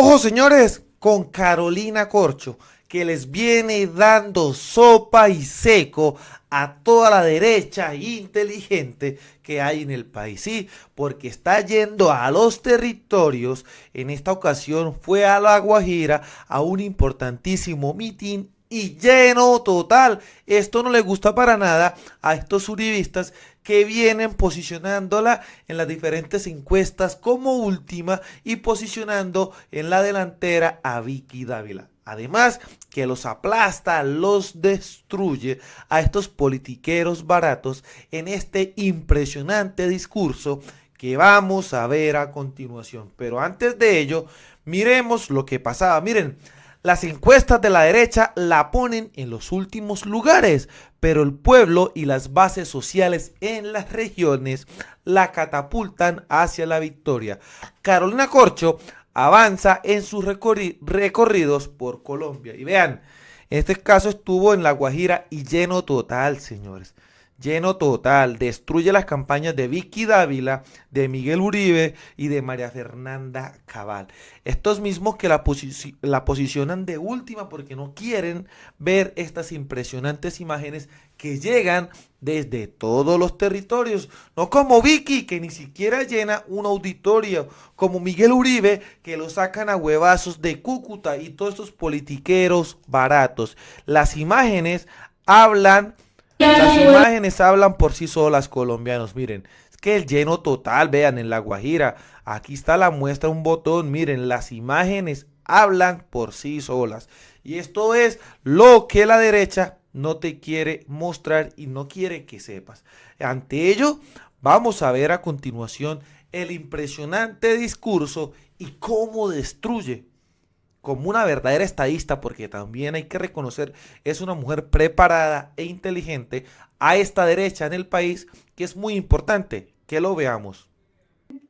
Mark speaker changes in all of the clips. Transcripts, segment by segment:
Speaker 1: Ojo, señores, con Carolina Corcho, que les viene dando sopa y seco a toda la derecha inteligente que hay en el país. Sí, porque está yendo a los territorios. En esta ocasión fue a La Guajira a un importantísimo mitin y lleno total. Esto no le gusta para nada a estos uribistas que vienen posicionándola en las diferentes encuestas como última y posicionando en la delantera a Vicky Dávila. Además, que los aplasta, los destruye a estos politiqueros baratos en este impresionante discurso que vamos a ver a continuación. Pero antes de ello, miremos lo que pasaba. Miren, las encuestas de la derecha la ponen en los últimos lugares, pero el pueblo y las bases sociales en las regiones la catapultan hacia la victoria. Carolina Corcho avanza en sus recorridos por Colombia. Y vean, en este caso estuvo en La Guajira y lleno total, señores. Lleno total, destruye las campañas de Vicky Dávila, de Miguel Uribe y de María Fernanda Cabal. Estos mismos que la posicionan de última porque no quieren ver estas impresionantes imágenes que llegan desde todos los territorios. No como Vicky, que ni siquiera llena un auditorio, como Miguel Uribe, que lo sacan a huevazos de Cúcuta y todos estos politiqueros baratos. Las imágenes hablan por sí solas, colombianos. Miren, es que el lleno total, vean, en La Guajira, aquí está la muestra, un botón. Miren, las imágenes hablan por sí solas. Y esto es lo que la derecha no te quiere mostrar y no quiere que sepas. Ante ello, vamos a ver a continuación el impresionante discurso y cómo destruye como una verdadera estadista, porque también hay que reconocer, es una mujer preparada e inteligente a esta derecha en el país, que es muy importante que lo veamos.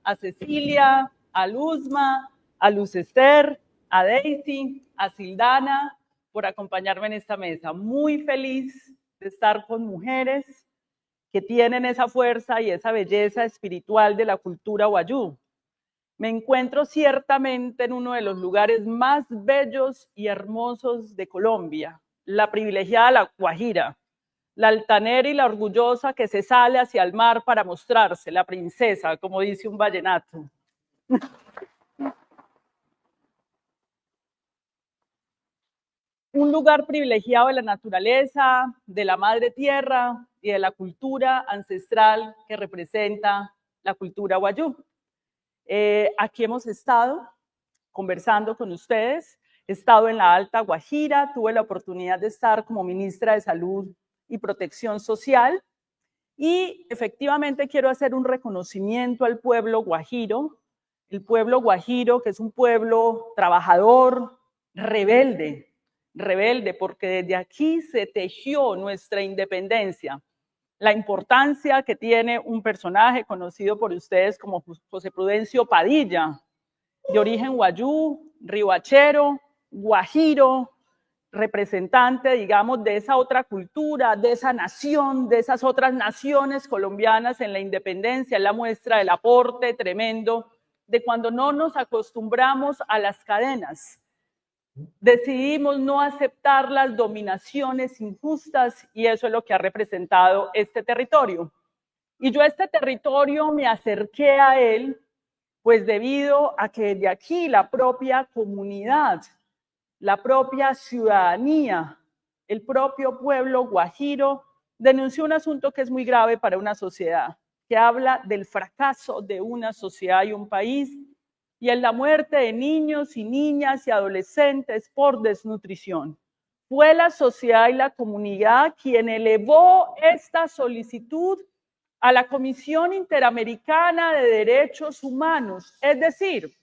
Speaker 2: A Cecilia, a Luzma, a Luz Esther, a Daisy, a Sildana, por acompañarme en esta mesa. Muy feliz de estar con mujeres que tienen esa fuerza y esa belleza espiritual de la cultura guayú. Me encuentro ciertamente en uno de los lugares más bellos y hermosos de Colombia, la privilegiada La Guajira, la altanera y la orgullosa que se sale hacia el mar para mostrarse, la princesa, como dice un vallenato. Un lugar privilegiado de la naturaleza, de la madre tierra y de la cultura ancestral que representa la cultura guayú. Aquí hemos estado conversando con ustedes, he estado en la Alta Guajira, tuve la oportunidad de estar como ministra de Salud y Protección Social y efectivamente quiero hacer un reconocimiento al pueblo guajiro, el pueblo guajiro que es un pueblo trabajador, rebelde, rebelde porque desde aquí se tejió nuestra independencia. La importancia que tiene un personaje conocido por ustedes como José Prudencio Padilla, de origen guayú, riohachero, guajiro, representante, digamos, de esa otra cultura, de esa nación, de esas otras naciones colombianas en la independencia, es la muestra del aporte tremendo de cuando no nos acostumbramos a las cadenas. Decidimos no aceptar las dominaciones injustas y eso es lo que ha representado este territorio. Y yo a este territorio me acerqué a él pues debido a que de aquí la propia comunidad, la propia ciudadanía, el propio pueblo guajiro denunció un asunto que es muy grave para una sociedad, que habla del fracaso de una sociedad y un país y en la muerte de niños y niñas y adolescentes por desnutrición. Fue la sociedad y la comunidad quien elevó esta solicitud a la Comisión Interamericana de Derechos Humanos, es decir,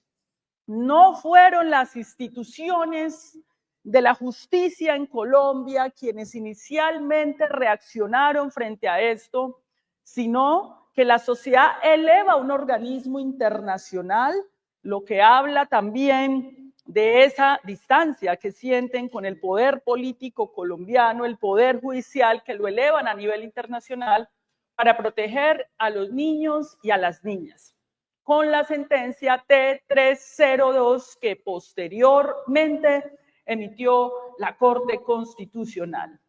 Speaker 2: no fueron las instituciones de la justicia en Colombia quienes inicialmente reaccionaron frente a esto, sino que la sociedad eleva a un organismo internacional, lo que habla también de esa distancia que sienten con el poder político colombiano, el poder judicial, que lo elevan a nivel internacional para proteger a los niños y a las niñas. con la sentencia T302 que posteriormente emitió la Corte Constitucional.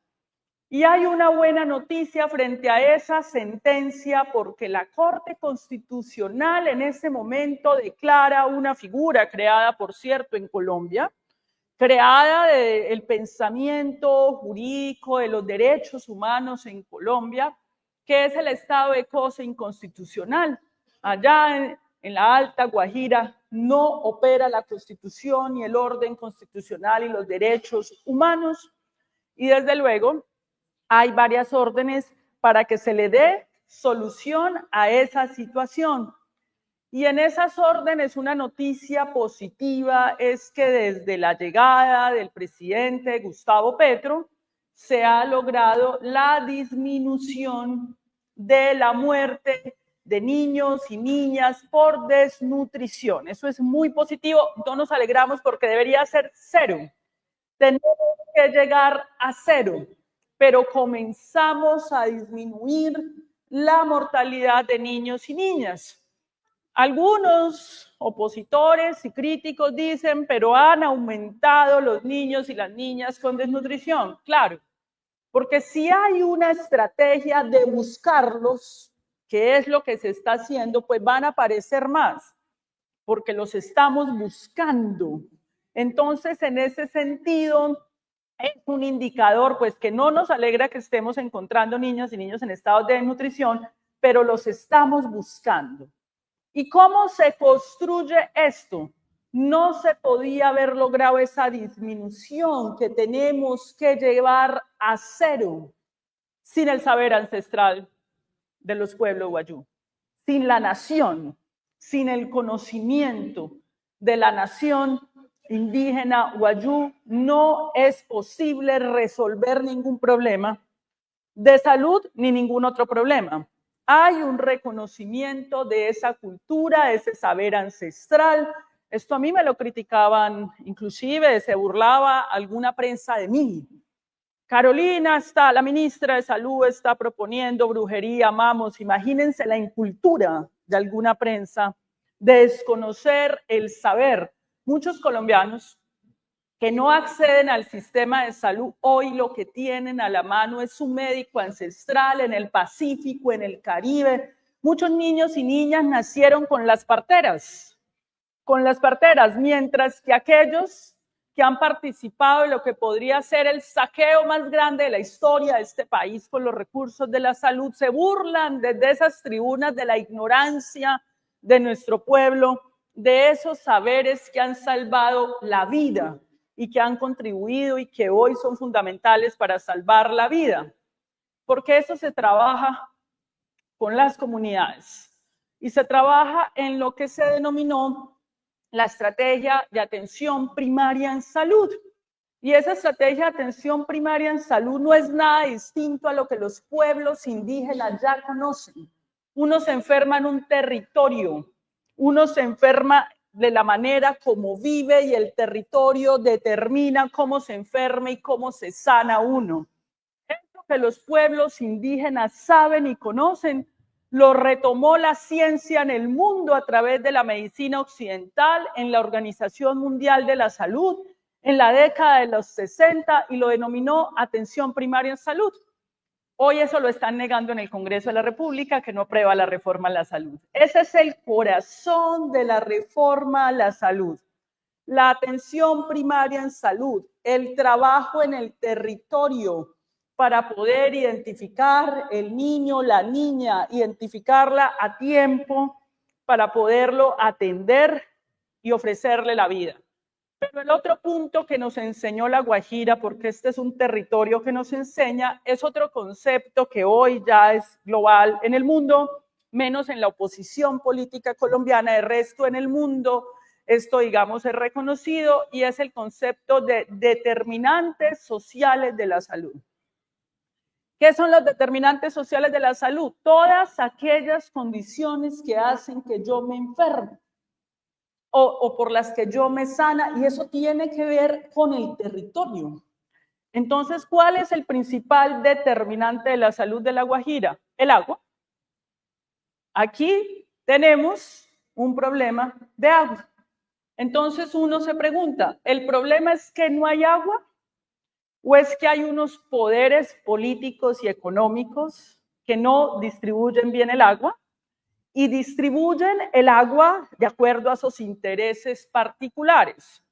Speaker 2: Y hay una buena noticia frente a esa sentencia porque la Corte Constitucional en ese momento declara una figura creada, por cierto, en Colombia, creada del pensamiento jurídico de los derechos humanos en Colombia, que es el estado de cosas inconstitucional. Allá en la Alta Guajira no opera la Constitución y el orden constitucional y los derechos humanos, y desde luego hay varias órdenes para que se le dé solución a esa situación. Y en esas órdenes una noticia positiva es que desde la llegada del presidente Gustavo Petro se ha logrado la disminución de la muerte de niños y niñas por desnutrición. Eso es muy positivo, no nos alegramos porque debería ser cero. Tenemos que llegar a cero, pero comenzamos a disminuir la mortalidad de niños y niñas. Algunos opositores y críticos dicen, pero han aumentado los niños y las niñas con desnutrición. Claro, porque si hay una estrategia de buscarlos, que es lo que se está haciendo, pues van a aparecer más, porque los estamos buscando. Entonces, en ese sentido, es un indicador, pues, que no nos alegra que estemos encontrando niños y niños en estados de desnutrición, pero los estamos buscando. ¿Y cómo se construye esto? No se podía haber logrado esa disminución que tenemos que llevar a cero sin el saber ancestral de los pueblos wayú, sin la nación, sin el conocimiento de la nación indígena wayú, no es posible resolver ningún problema de salud ni ningún otro problema. Hay un reconocimiento de esa cultura, de ese saber ancestral. Esto a mí me lo criticaban, inclusive se burlaba alguna prensa de mí. Carolina, la ministra de Salud, está proponiendo brujería, mamos. Imagínense la incultura de alguna prensa de desconocer el saber. Muchos colombianos que no acceden al sistema de salud, hoy lo que tienen a la mano es un médico ancestral en el Pacífico, en el Caribe. Muchos niños y niñas nacieron con las parteras, mientras que aquellos que han participado en lo que podría ser el saqueo más grande de la historia de este país con los recursos de la salud, se burlan desde esas tribunas de la ignorancia de nuestro pueblo, de esos saberes que han salvado la vida y que han contribuido y que hoy son fundamentales para salvar la vida. Porque eso se trabaja con las comunidades y se trabaja en lo que se denominó la estrategia de atención primaria en salud. Y esa estrategia de atención primaria en salud no es nada distinto a lo que los pueblos indígenas ya conocen. Uno se enferma en un territorio, uno se enferma de la manera como vive y el territorio determina cómo se enferma y cómo se sana uno. Eso que los pueblos indígenas saben y conocen, lo retomó la ciencia en el mundo a través de la medicina occidental, en la Organización Mundial de la Salud, en la década de los 60 y lo denominó atención primaria en salud. Hoy eso lo están negando en el Congreso de la República, que no aprueba la reforma a la salud. Ese es el corazón de la reforma a la salud. La atención primaria en salud, el trabajo en el territorio para poder identificar el niño, la niña, identificarla a tiempo para poderlo atender y ofrecerle la vida. Pero el otro punto que nos enseñó La Guajira, porque este es un territorio que nos enseña, es otro concepto que hoy ya es global en el mundo, menos en la oposición política colombiana, de resto en el mundo, esto digamos es reconocido y es el concepto de determinantes sociales de la salud. ¿Qué son los determinantes sociales de la salud? Todas aquellas condiciones que hacen que yo me enferme. O por las que yo me sana, y eso tiene que ver con el territorio. Entonces, ¿cuál es el principal determinante de la salud de La Guajira? El agua. Aquí tenemos un problema de agua. Entonces uno se pregunta, ¿el problema es que no hay agua? ¿O es que hay unos poderes políticos y económicos que no distribuyen bien el agua? Y distribuyen el agua de acuerdo a sus intereses particulares.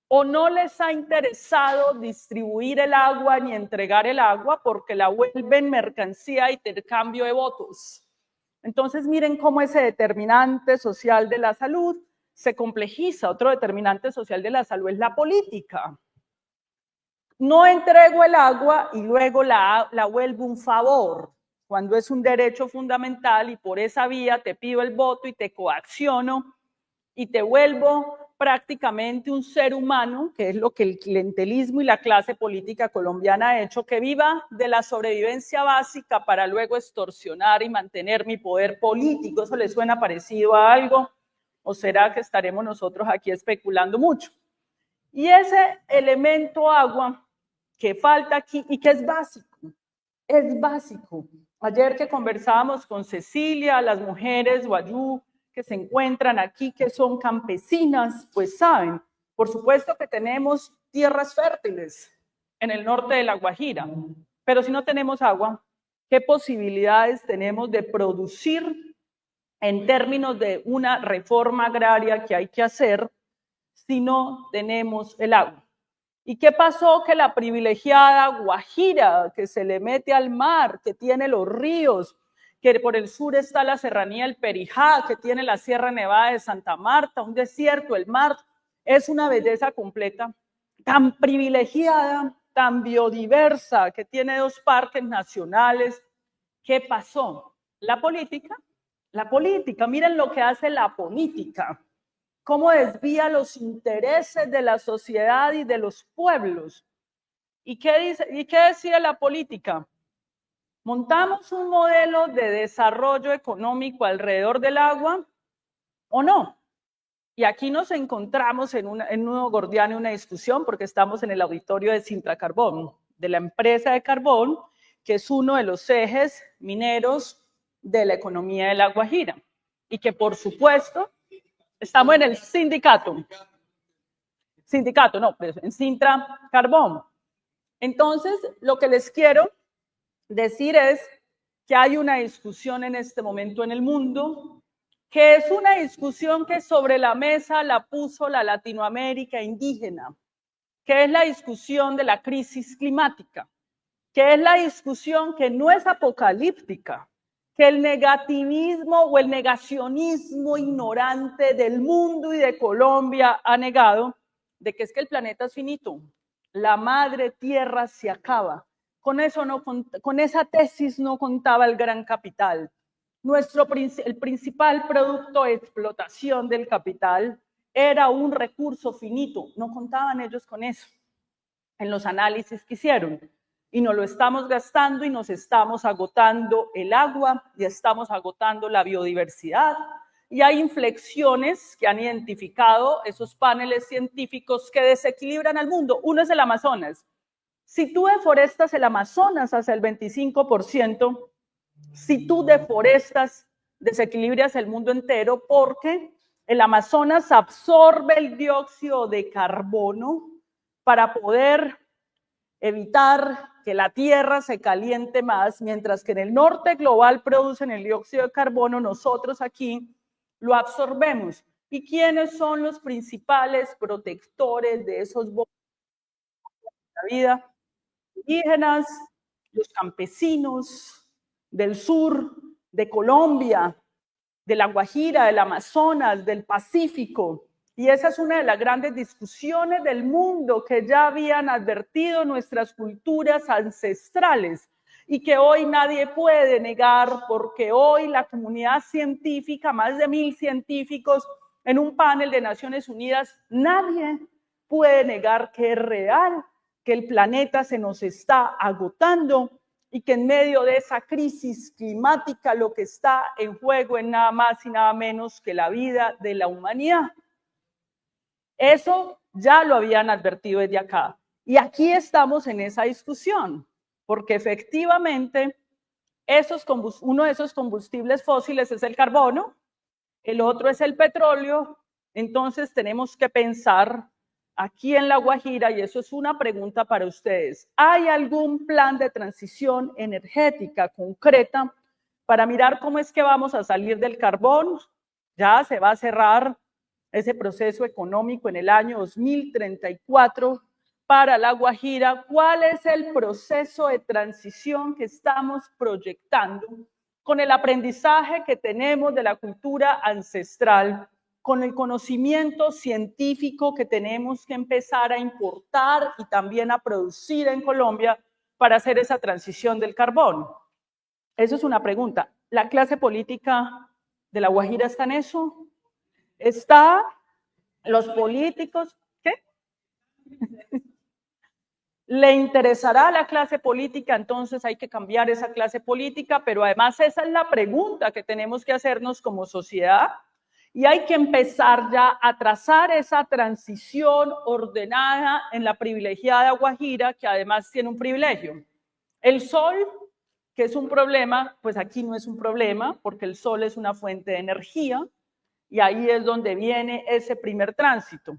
Speaker 2: ¿O no les ha interesado distribuir el agua ni entregar el agua porque la vuelven mercancía y intercambio de votos? Entonces miren cómo ese determinante social de la salud se complejiza. Otro determinante social de la salud es la política. No entrego el agua y luego la vuelvo un favor, cuando es un derecho fundamental y por esa vía te pido el voto y te coacciono y te vuelvo prácticamente un ser humano, que es lo que el clientelismo y la clase política colombiana ha hecho, que viva de la sobrevivencia básica para luego extorsionar y mantener mi poder político. ¿Eso le suena parecido a algo? ¿O será que estaremos nosotros aquí especulando mucho? Y ese elemento agua que falta aquí y que es básico, es básico. Ayer que conversábamos con Cecilia, las mujeres wayú que se encuentran aquí, que son campesinas, pues saben, por supuesto que tenemos tierras fértiles en el norte de La Guajira, pero si no tenemos agua, ¿qué posibilidades tenemos de producir en términos de una reforma agraria que hay que hacer si no tenemos el agua? ¿Y qué pasó? Que la privilegiada Guajira, que se le mete al mar, que tiene los ríos, que por el sur está la serranía del Perijá, que tiene la Sierra Nevada de Santa Marta, un desierto, el mar, es una belleza completa, tan privilegiada, tan biodiversa, que tiene 2 parques nacionales. ¿Qué pasó? La política, miren lo que hace la política. Cómo desvía los intereses de la sociedad y de los pueblos. ¿Y qué decía la política? ¿Montamos un modelo de desarrollo económico alrededor del agua o no? Y aquí nos encontramos en un nudo gordiano, una discusión, porque estamos en el auditorio de Sintra Carbón, de la empresa de carbón, que es uno de los ejes mineros de la economía de La Guajira. Y que, por supuesto, estamos en el sindicato, no, en Sintra Carbón. Entonces, lo que les quiero decir es que hay una discusión en este momento en el mundo, que es una discusión que sobre la mesa la puso la Latinoamérica indígena, que es la discusión de la crisis climática, que es la discusión que no es apocalíptica, que el negativismo o el negacionismo ignorante del mundo y de Colombia ha negado, de que es que el planeta es finito, la madre tierra se acaba. Con esa tesis no contaba el gran capital. El principal producto de explotación del capital era un recurso finito. No contaban ellos con eso en los análisis que hicieron. Y nos lo estamos gastando y nos estamos agotando el agua y estamos agotando la biodiversidad. Y hay inflexiones que han identificado esos paneles científicos que desequilibran al mundo. Uno es el Amazonas. Si tú deforestas el Amazonas hacia el 25%, si tú deforestas, desequilibras el mundo entero, porque el Amazonas absorbe el dióxido de carbono para poder evitar que la Tierra se caliente más, mientras que en el norte global producen el dióxido de carbono, nosotros aquí lo absorbemos. ¿Y quiénes son los principales protectores de esos bosques de la vida? Indígenas, los campesinos del sur, de Colombia, de La Guajira, del Amazonas, del Pacífico. Y esa es una de las grandes discusiones del mundo que ya habían advertido nuestras culturas ancestrales y que hoy nadie puede negar, porque hoy la comunidad científica, más de 1000 científicos en un panel de Naciones Unidas, nadie puede negar que es real, que el planeta se nos está agotando y que en medio de esa crisis climática lo que está en juego es nada más y nada menos que la vida de la humanidad. Eso ya lo habían advertido desde acá. Y aquí estamos en esa discusión, porque efectivamente uno de esos combustibles fósiles es el carbono, el otro es el petróleo. Entonces tenemos que pensar aquí en La Guajira, y eso es una pregunta para ustedes, ¿hay algún plan de transición energética concreta para mirar cómo es que vamos a salir del carbón? Ya se va a cerrar ese proceso económico en el año 2034 para La Guajira. ¿Cuál es el proceso de transición que estamos proyectando con el aprendizaje que tenemos de la cultura ancestral, con el conocimiento científico que tenemos que empezar a importar y también a producir en Colombia para hacer esa transición del carbón? Eso es una pregunta. ¿La clase política de La Guajira está en eso? ¿Está los políticos? ¿Qué? ¿Le interesará a la clase política? Entonces hay que cambiar esa clase política, pero además esa es la pregunta que tenemos que hacernos como sociedad. Y hay que empezar ya a trazar esa transición ordenada en la privilegiada Guajira, que además tiene un privilegio. El sol, que es un problema, pues aquí no es un problema, porque el sol es una fuente de energía, y ahí es donde viene ese primer tránsito.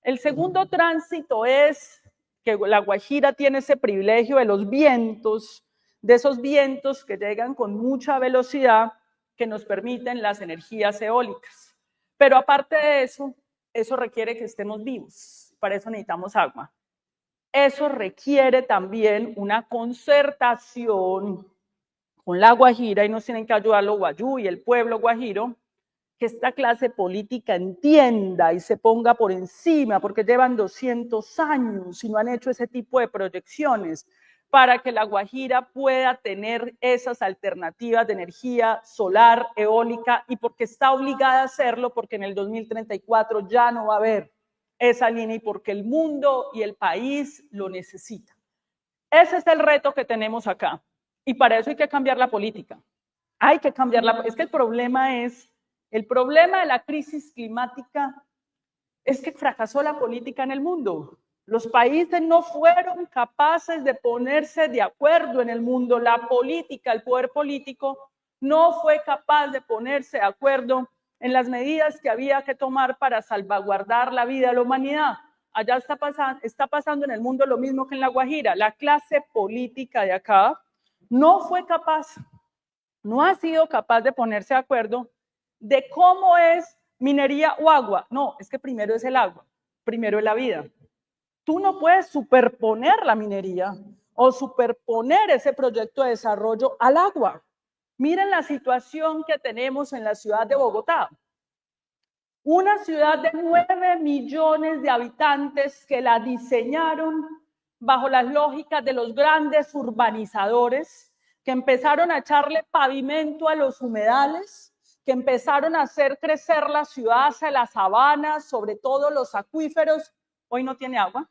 Speaker 2: El segundo tránsito es que La Guajira tiene ese privilegio de los vientos, de esos vientos que llegan con mucha velocidad, que nos permiten las energías eólicas. Pero aparte de eso, eso requiere que estemos vivos. Para eso necesitamos agua. Eso requiere también una concertación con La Guajira, y nos tienen que ayudar los guayú y el pueblo guajiro, que esta clase política entienda y se ponga por encima, porque llevan 200 años y no han hecho ese tipo de proyecciones, para que La Guajira pueda tener esas alternativas de energía solar, eólica, y porque está obligada a hacerlo, porque en el 2034 ya no va a haber esa línea y porque el mundo y el país lo necesitan. Ese es el reto que tenemos acá, y para eso hay que cambiar la política. Hay que cambiarla. Es que el problema de la crisis climática es que fracasó la política en el mundo. Los países no fueron capaces de ponerse de acuerdo en el mundo. La política, el poder político, no fue capaz de ponerse de acuerdo en las medidas que había que tomar para salvaguardar la vida de la humanidad. Allá está pasando en el mundo lo mismo que en La Guajira. La clase política de acá no fue capaz, no ha sido capaz de ponerse de acuerdo de cómo es minería o agua. No, es que primero es el agua, primero es la vida. Tú no puedes superponer la minería o superponer ese proyecto de desarrollo al agua. Miren la situación que tenemos en la ciudad de Bogotá. Una ciudad de 9 millones de habitantes que la diseñaron bajo las lógicas de los grandes urbanizadores, que empezaron a echarle pavimento a los humedales, que empezaron a hacer crecer la ciudad hacia las sabanas, sobre todo los acuíferos. Hoy no tiene agua.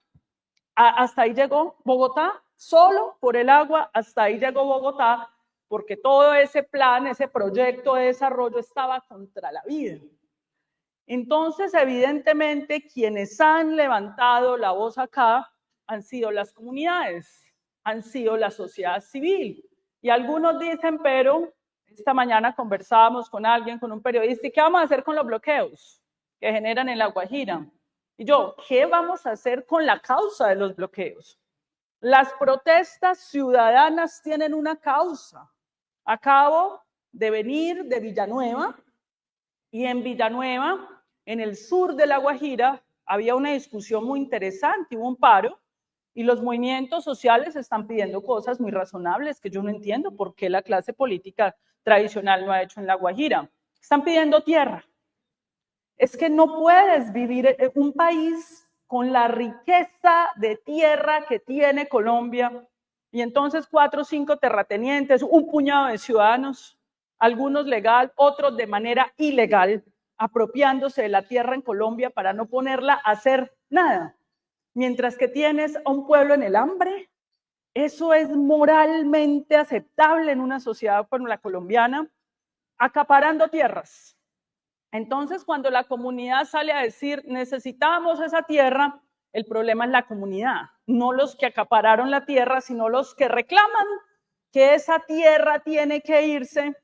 Speaker 2: Hasta ahí llegó Bogotá, solo por el agua, hasta ahí llegó Bogotá, porque todo ese plan, ese proyecto de desarrollo estaba contra la vida. Entonces, evidentemente, quienes han levantado la voz acá han sido las comunidades, han sido la sociedad civil. Y algunos dicen, pero esta mañana conversábamos con alguien, con un periodista, ¿y qué vamos a hacer con los bloqueos que generan en La Guajira? Y yo, ¿qué vamos a hacer con la causa de los bloqueos? Las protestas ciudadanas tienen una causa. Acabo de venir de Villanueva, y en Villanueva, en el sur de La Guajira, había una discusión muy interesante, hubo un paro, y los movimientos sociales están pidiendo cosas muy razonables que yo no entiendo por qué la clase política tradicional no ha hecho en La Guajira. Están pidiendo tierra. Es que no puedes vivir en un país con la riqueza de tierra que tiene Colombia, y entonces 4 o 5 terratenientes, un puñado de ciudadanos, algunos legal, otros de manera ilegal, apropiándose de la tierra en Colombia para no ponerla a hacer nada. Mientras que tienes a un pueblo en el hambre. ¿Eso es moralmente aceptable en una sociedad como la colombiana? Acaparando tierras. Entonces, cuando la comunidad sale a decir, necesitamos esa tierra, el problema es la comunidad, no los que acapararon la tierra, sino los que reclaman que esa tierra tiene que irse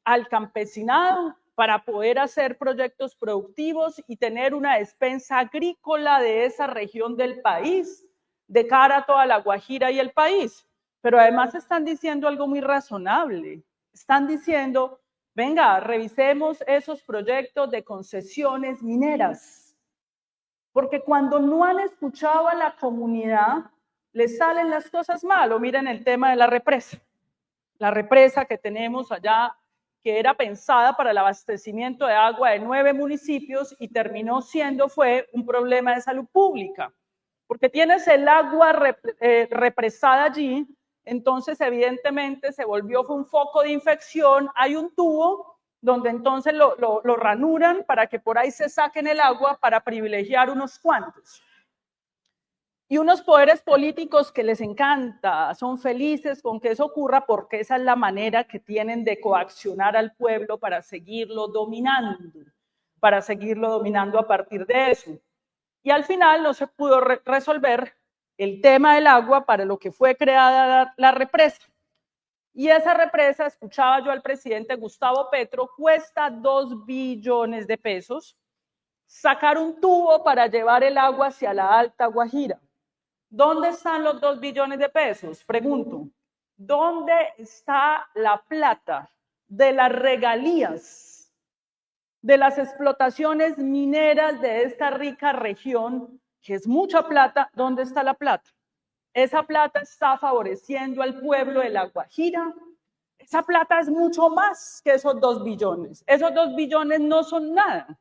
Speaker 2: al campesinado para poder hacer proyectos productivos y tener una despensa agrícola de esa región del país, de cara a toda la Guajira y el país. Pero además están diciendo algo muy razonable. Están diciendo, venga, revisemos esos proyectos de concesiones mineras. Porque cuando no han escuchado a la comunidad, les salen las cosas mal. O miren el tema de la represa que tenemos allá, que era pensada para el abastecimiento de agua de 9 municipios y terminó fue un problema de salud pública, porque tienes el agua represada allí, entonces evidentemente se volvió un foco de infección, hay un tubo donde entonces lo ranuran para que por ahí se saquen el agua para privilegiar unos cuantos. Y unos poderes políticos que les encanta, son felices con que eso ocurra porque esa es la manera que tienen de coaccionar al pueblo para seguirlo dominando a partir de eso. Y al final no se pudo resolver el tema del agua para lo que fue creada la represa. Y esa represa, escuchaba yo al presidente Gustavo Petro, cuesta 2 billones de pesos sacar un tubo para llevar el agua hacia la Alta Guajira. ¿Dónde están los 2 billones de pesos? Pregunto, ¿dónde está la plata de las regalías de las explotaciones mineras de esta rica región, que es mucha plata? ¿Dónde está la plata? Esa plata está favoreciendo al pueblo de La Guajira. Esa plata es mucho más que esos 2 billones. Esos 2 billones no son nada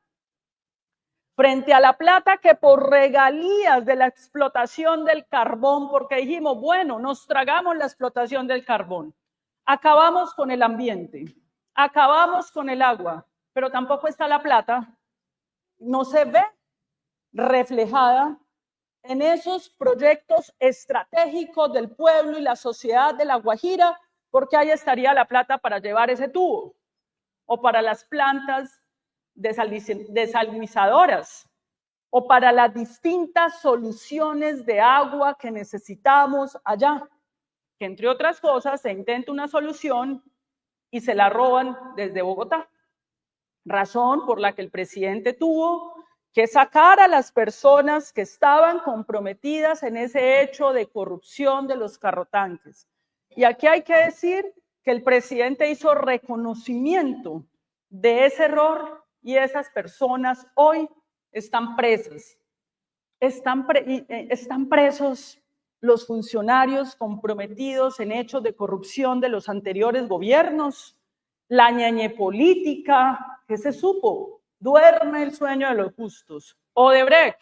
Speaker 2: frente a la plata que por regalías de la explotación del carbón, porque dijimos, bueno, nos tragamos la explotación del carbón, acabamos con el ambiente, acabamos con el agua, pero tampoco está la plata, no se ve reflejada en esos proyectos estratégicos del pueblo y la sociedad de La Guajira, porque ahí estaría la plata para llevar ese tubo, o para las plantas desalinizadoras, o para las distintas soluciones de agua que necesitamos allá, que entre otras cosas se intenta una solución y se la roban desde Bogotá, razón por la que el presidente tuvo que sacar a las personas que estaban comprometidas en ese hecho de corrupción de los carrotanques. Y aquí hay que decir que el presidente hizo reconocimiento de ese error y esas personas hoy están presas. Están presos los funcionarios comprometidos en hechos de corrupción de los anteriores gobiernos. La ñañe política, que se supo, duerme el sueño de los justos. Odebrecht,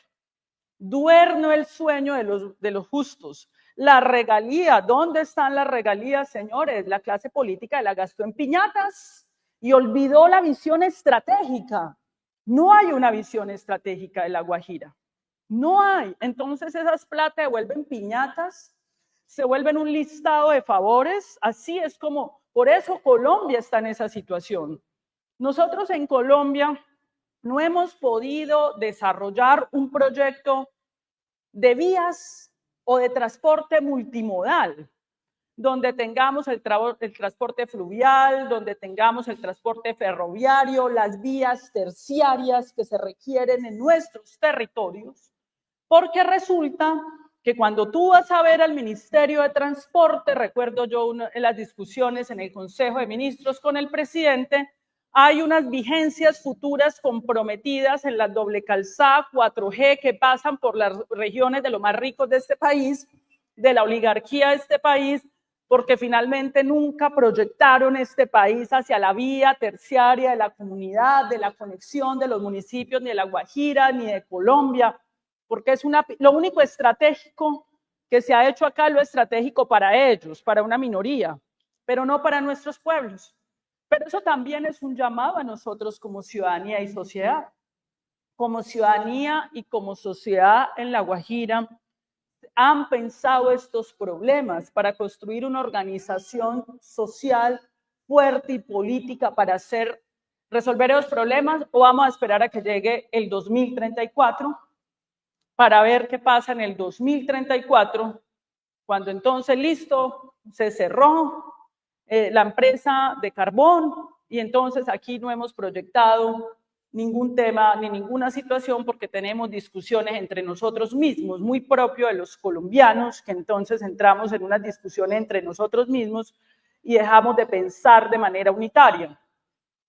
Speaker 2: duerme el sueño de los justos. La regalía, ¿dónde están las regalías, señores? La clase política la gastó en piñatas y olvidó la visión estratégica. No hay una visión estratégica de La Guajira. No hay. Entonces esas plata se vuelven piñatas, se vuelven un listado de favores. Así es como, por eso Colombia está en esa situación. Nosotros en Colombia no hemos podido desarrollar un proyecto de vías o de transporte multimodal, donde tengamos el transporte fluvial, donde tengamos el transporte ferroviario, las vías terciarias que se requieren en nuestros territorios, porque resulta que cuando tú vas a ver al Ministerio de Transporte, recuerdo yo en las discusiones en el Consejo de Ministros con el presidente, hay unas vigencias futuras comprometidas en la doble calzada 4G que pasan por las regiones de los más ricos de este país, de la oligarquía de este país, porque finalmente nunca proyectaron este país hacia la vía terciaria de la comunidad, de la conexión de los municipios, ni de La Guajira, ni de Colombia, porque es lo único estratégico que se ha hecho acá, lo estratégico para ellos, para una minoría, pero no para nuestros pueblos. Pero eso también es un llamado a nosotros como ciudadanía y sociedad. Como ciudadanía y como sociedad en La Guajira, han pensado estos problemas para construir una organización social fuerte y política para resolver esos problemas, o vamos a esperar a que llegue el 2034 para ver qué pasa en el 2034, cuando entonces listo, se cerró la empresa de carbón, Y entonces aquí no hemos proyectado ningún tema ni ninguna situación porque tenemos discusiones entre nosotros mismos, muy propio de los colombianos, que entonces entramos en una discusión entre nosotros mismos y dejamos de pensar de manera unitaria.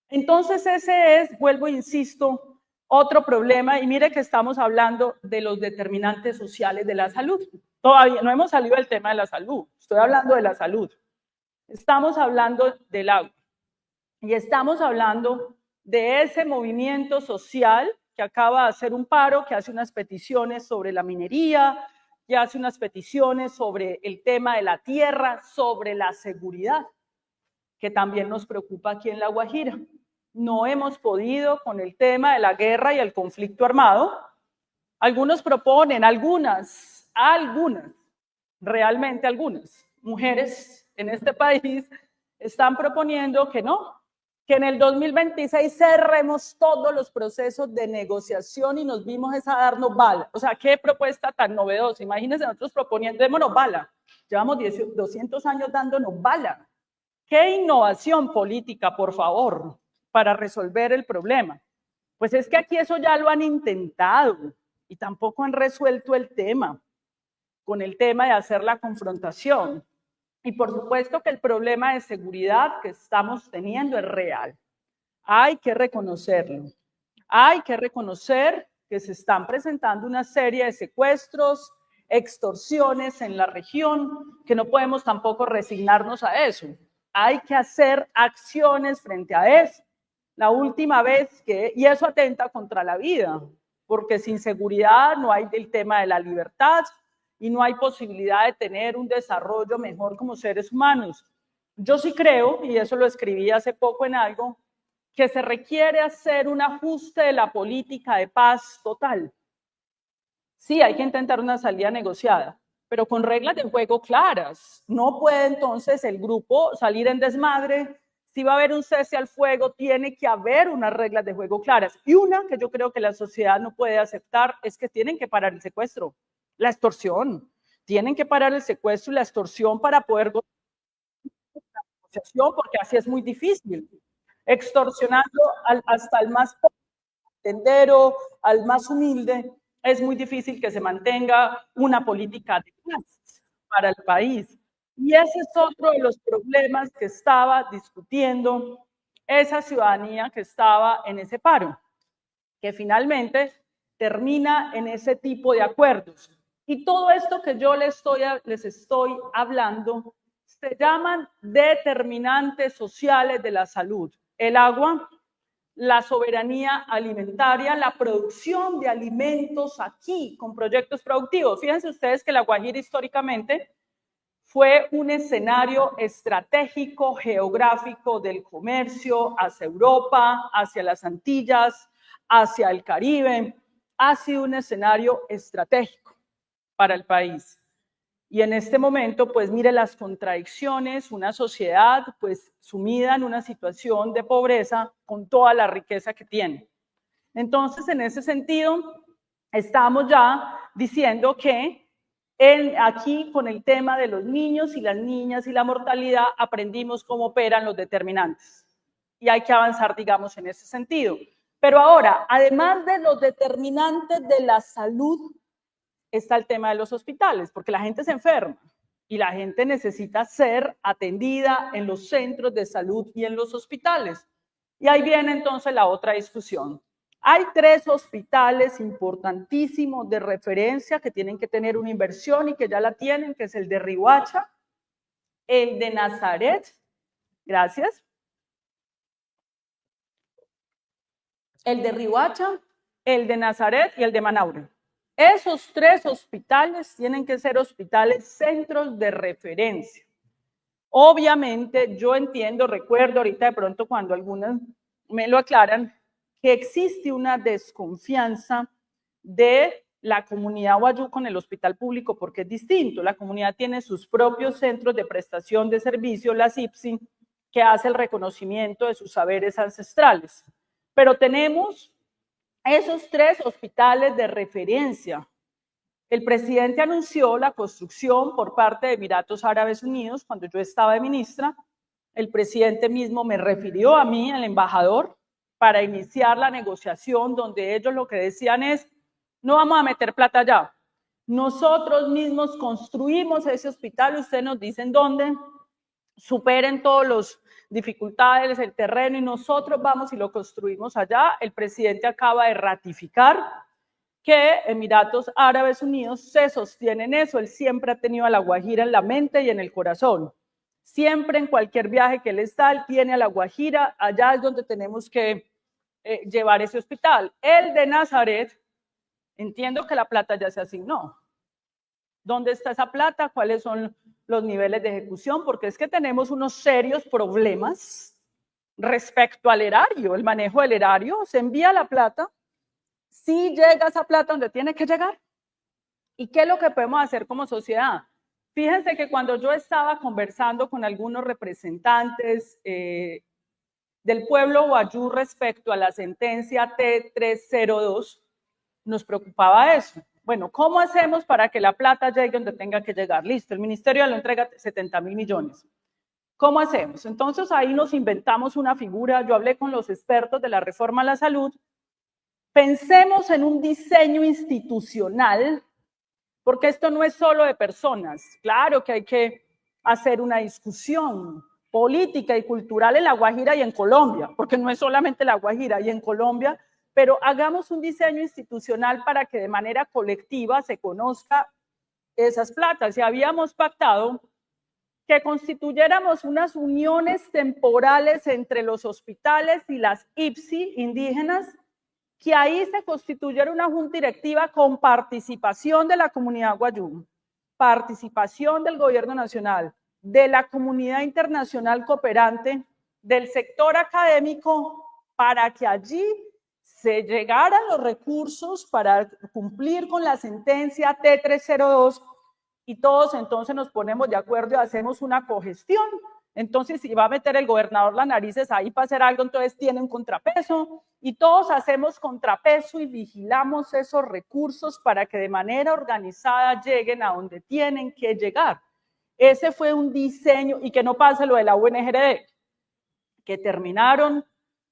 Speaker 2: Entonces ese es, vuelvo e insisto, otro problema, y mire que estamos hablando de los determinantes sociales de la salud. Todavía no hemos salido del tema de la salud, estoy hablando de la salud. Estamos hablando del agua y estamos hablando de ese movimiento social que acaba de hacer un paro, que hace unas peticiones sobre la minería, que hace unas peticiones sobre el tema de la tierra, sobre la seguridad, que también nos preocupa aquí en La Guajira. No hemos podido con el tema de la guerra y el conflicto armado. Algunos proponen, algunas, realmente algunas mujeres en este país están proponiendo que no, que en el 2026 cerremos todos los procesos de negociación y nos vimos a darnos bala. O sea, qué propuesta tan novedosa. Imagínense nosotros proponiendo, démonos bala. Llevamos 200 años dándonos bala. ¿Qué innovación política, por favor, para resolver el problema? Pues es que aquí eso ya lo han intentado y tampoco han resuelto el tema, con el tema de hacer la confrontación. Y por supuesto que el problema de seguridad que estamos teniendo es real. Hay que reconocerlo. Hay que reconocer que se están presentando una serie de secuestros, extorsiones en la región, que no podemos tampoco resignarnos a eso. Hay que hacer acciones frente a eso. La última vez que, y eso atenta contra la vida, porque sin seguridad no hay el tema de la libertad y no hay posibilidad de tener un desarrollo mejor como seres humanos. Yo sí creo, y eso lo escribí hace poco en algo, que se requiere hacer un ajuste de la política de paz total. Sí, hay que intentar una salida negociada, pero con reglas de juego claras. No puede entonces el grupo salir en desmadre. Si va a haber un cese al fuego, tiene que haber unas reglas de juego claras. Y una que yo creo que la sociedad no puede aceptar es que tienen que parar el secuestro, la extorsión. Tienen que parar el secuestro y la extorsión para poder la negociación, porque así es muy difícil. Extorsionando hasta el más tendero, al más humilde, es muy difícil que se mantenga una política de paz para el país. Y ese es otro de los problemas que estaba discutiendo esa ciudadanía que estaba en ese paro, que finalmente termina en ese tipo de acuerdos. Y todo esto que yo les estoy hablando se llaman determinantes sociales de la salud. El agua, la soberanía alimentaria, la producción de alimentos aquí con proyectos productivos. Fíjense ustedes que La Guajira históricamente fue un escenario estratégico, geográfico del comercio hacia Europa, hacia las Antillas, hacia el Caribe. Ha sido un escenario estratégico para el país. Y en este momento, pues mire las contradicciones, una sociedad pues sumida en una situación de pobreza con toda la riqueza que tiene. Entonces, en ese sentido, estamos ya diciendo que aquí con el tema de los niños y las niñas y la mortalidad aprendimos cómo operan los determinantes. Y hay que avanzar, digamos, en ese sentido. Pero ahora, además de los determinantes de la salud, está el tema de los hospitales, porque la gente se enferma y la gente necesita ser atendida en los centros de salud y en los hospitales. Y ahí viene entonces la otra discusión. Hay 3 hospitales importantísimos de referencia que tienen que tener una inversión y que ya la tienen, que es el de Riohacha, el de Nazaret, gracias, el de Riohacha, el de Nazaret y el de Manaure. Esos 3 hospitales tienen que ser hospitales centros de referencia. Obviamente, yo entiendo, recuerdo ahorita de pronto cuando algunos me lo aclaran, que existe una desconfianza de la comunidad wayú con el hospital público porque es distinto. La comunidad tiene sus propios centros de prestación de servicio, la CIPSI, que hace el reconocimiento de sus saberes ancestrales. Pero tenemos esos 3 hospitales de referencia. El presidente anunció la construcción por parte de Emiratos Árabes Unidos cuando yo estaba de ministra el presidente mismo me refirió a mí, al embajador, para iniciar la negociación donde ellos lo que decían es, no vamos a meter plata allá, nosotros mismos construimos ese hospital, ustedes nos dicen dónde, superen todas las dificultades, el terreno, y nosotros vamos y lo construimos allá. El presidente acaba de ratificar que Emiratos Árabes Unidos se sostiene en eso. Él siempre ha tenido a La Guajira en la mente y en el corazón. Siempre en cualquier viaje que él está, él tiene a La Guajira, allá es donde tenemos que llevar ese hospital. El de Nazaret, entiendo que la plata ya se asignó. ¿Dónde está esa plata? ¿Cuáles son los niveles de ejecución? Porque es que tenemos unos serios problemas respecto al erario, el manejo del erario. Se envía la plata, sí llega esa plata donde tiene que llegar. ¿Y qué es lo que podemos hacer como sociedad? Fíjense que cuando yo estaba conversando con algunos representantes del pueblo guayú respecto a la sentencia T302, nos preocupaba eso. Bueno, ¿cómo hacemos para que la plata llegue donde tenga que llegar? Listo, el ministerio lo entrega 70.000 millones. ¿Cómo hacemos? Entonces ahí nos inventamos una figura, yo hablé con los expertos de la reforma a la salud, pensemos en un diseño institucional, porque esto no es solo de personas, claro que hay que hacer una discusión política y cultural en La Guajira y en Colombia, porque no es solamente La Guajira y en Colombia, pero hagamos un diseño institucional para que de manera colectiva se conozca esas platas. Y habíamos pactado que constituyéramos unas uniones temporales entre los hospitales y las IPSI indígenas, que ahí se constituyera una junta directiva con participación de la comunidad guayú, participación del gobierno nacional, de la comunidad internacional cooperante, del sector académico, para que allí se llegaran los recursos para cumplir con la sentencia T302 y todos entonces nos ponemos de acuerdo y hacemos una cogestión. Entonces, si va a meter el gobernador las narices ahí para hacer algo, entonces tiene un contrapeso y todos hacemos contrapeso y vigilamos esos recursos para que de manera organizada lleguen a donde tienen que llegar. Ese fue un diseño, y que no pase lo de la UNGRD, que terminaron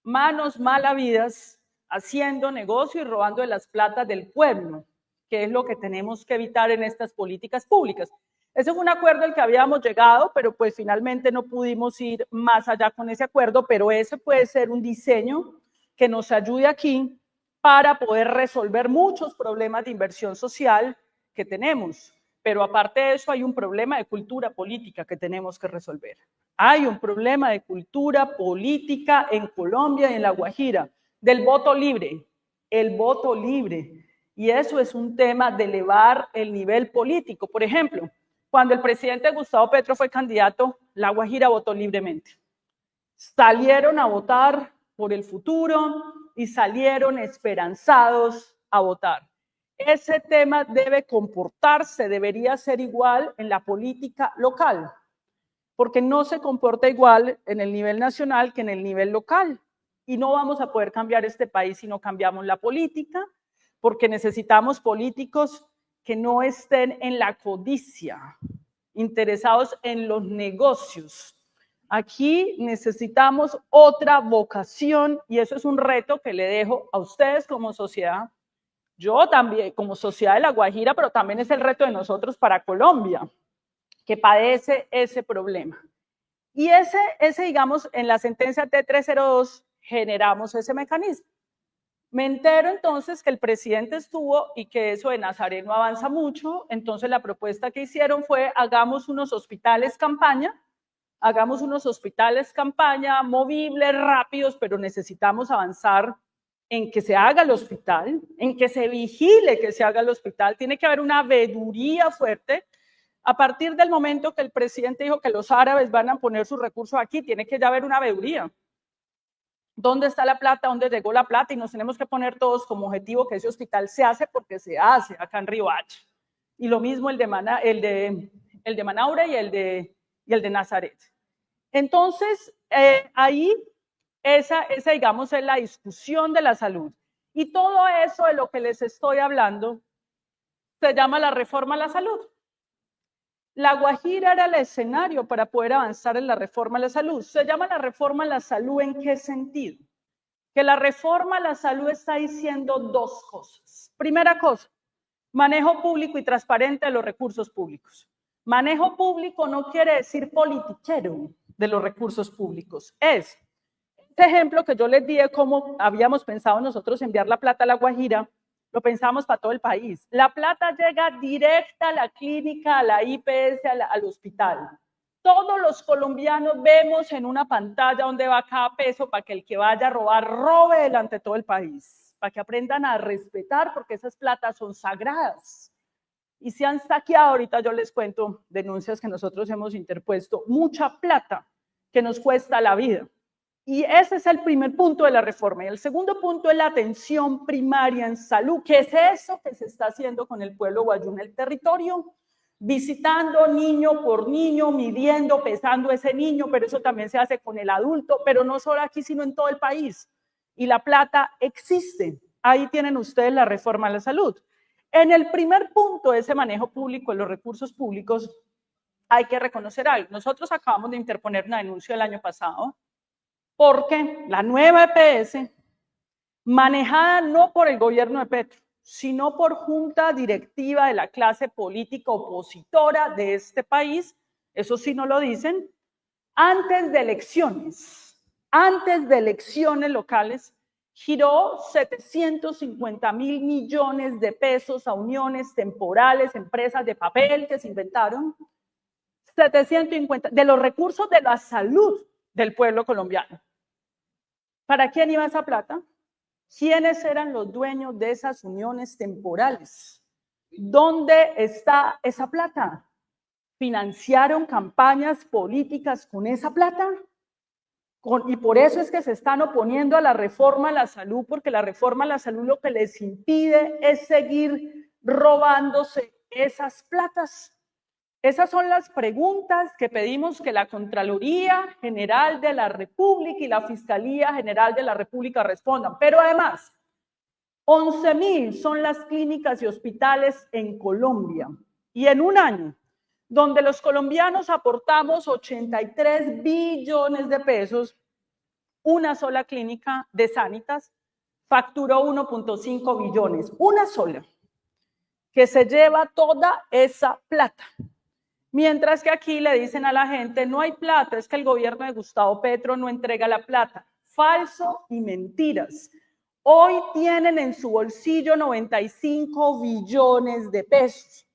Speaker 2: manos mal habidas haciendo negocio y robando de las platas del pueblo, que es lo que tenemos que evitar en estas políticas públicas. Ese fue un acuerdo al que habíamos llegado, pero pues finalmente no pudimos ir más allá con ese acuerdo, pero ese puede ser un diseño que nos ayude aquí para poder resolver muchos problemas de inversión social que tenemos. Pero aparte de eso hay un problema de cultura política que tenemos que resolver. Hay un problema de cultura política en Colombia y en La Guajira, del voto libre, el voto libre. Y eso es un tema de elevar el nivel político. Por ejemplo, cuando el presidente Gustavo Petro fue candidato, La Guajira votó libremente. Salieron a votar por el futuro y salieron esperanzados a votar. Ese tema debe comportarse, debería ser igual en la política local, porque no se comporta igual en el nivel nacional que en el nivel local. Y no vamos a poder cambiar este país si no cambiamos la política, porque necesitamos políticos que no estén en la codicia, interesados en los negocios. Aquí necesitamos otra vocación y eso es un reto que le dejo a ustedes como sociedad. Yo también, como sociedad de La Guajira, pero también es el reto de nosotros para Colombia, que padece ese problema. Y ese digamos, en la sentencia T302 generamos ese mecanismo. Me entero entonces que el presidente estuvo y que eso de Nazaret no avanza mucho, entonces la propuesta que hicieron fue hagamos unos hospitales campaña, movibles, rápidos, pero necesitamos avanzar en que se haga el hospital, en que se vigile que se haga el hospital, tiene que haber una veeduría fuerte. A partir del momento que el presidente dijo que los árabes van a poner sus recursos aquí, tiene que ya haber una veeduría. ¿Dónde está la plata? ¿Dónde llegó la plata? Y nos tenemos que poner todos como objetivo que ese hospital se hace porque se hace acá en Riohacha. Y lo mismo el de Manaure y el de Nazaret. Entonces, ahí esa, digamos, es la discusión de la salud. Y todo eso de lo que les estoy hablando se llama la reforma a la salud. La Guajira era el escenario para poder avanzar en la reforma a la salud. Se llama la reforma a la salud, ¿en qué sentido? Que la reforma a la salud está diciendo dos cosas. Primera cosa, manejo público y transparente de los recursos públicos. Manejo público no quiere decir politiquero de los recursos públicos. Es este ejemplo que yo les di de cómo habíamos pensado nosotros enviar la plata a La Guajira, lo pensamos para todo el país. La plata llega directa a la clínica, a la IPS, al hospital. Todos los colombianos vemos en una pantalla dónde va cada peso para que el que vaya a robar, robe delante de todo el país. Para que aprendan a respetar, porque esas platas son sagradas. Y se han saqueado, ahorita yo les cuento denuncias que nosotros hemos interpuesto, mucha plata que nos cuesta la vida. Y ese es el primer punto de la reforma. Y el segundo punto es la atención primaria en salud, que es eso que se está haciendo con el pueblo guayú en el territorio, visitando niño por niño, midiendo, pesando ese niño, pero eso también se hace con el adulto, pero no solo aquí, sino en todo el país. Y la plata existe. Ahí tienen ustedes la reforma a la salud. En el primer punto de ese manejo público de los recursos públicos, hay que reconocer algo. Nosotros acabamos de interponer una denuncia el año pasado, porque la nueva EPS, manejada no por el gobierno de Petro, sino por junta directiva de la clase política opositora de este país, eso sí no lo dicen, antes de elecciones locales, giró 750.000 millones de pesos a uniones temporales, empresas de papel que se inventaron, 750, de los recursos de la salud del pueblo colombiano. ¿Para quién iba esa plata? ¿Quiénes eran los dueños de esas uniones temporales? ¿Dónde está esa plata? ¿Financiaron campañas políticas con esa plata? Y por eso es que se están oponiendo a la reforma a la salud, porque la reforma a la salud lo que les impide es seguir robándose esas platas. Esas son las preguntas que pedimos que la Contraloría General de la República y la Fiscalía General de la República respondan. Pero además, 11.000 son las clínicas y hospitales en Colombia. Y en un año, donde los colombianos aportamos 83 billones de pesos, una sola clínica de Sanitas facturó 1.5 billones. Una sola, que se lleva toda esa plata. Mientras que aquí le dicen a la gente, no hay plata, es que el gobierno de Gustavo Petro no entrega la plata. Falso y mentiras. Hoy tienen en su bolsillo 95 billones de pesos.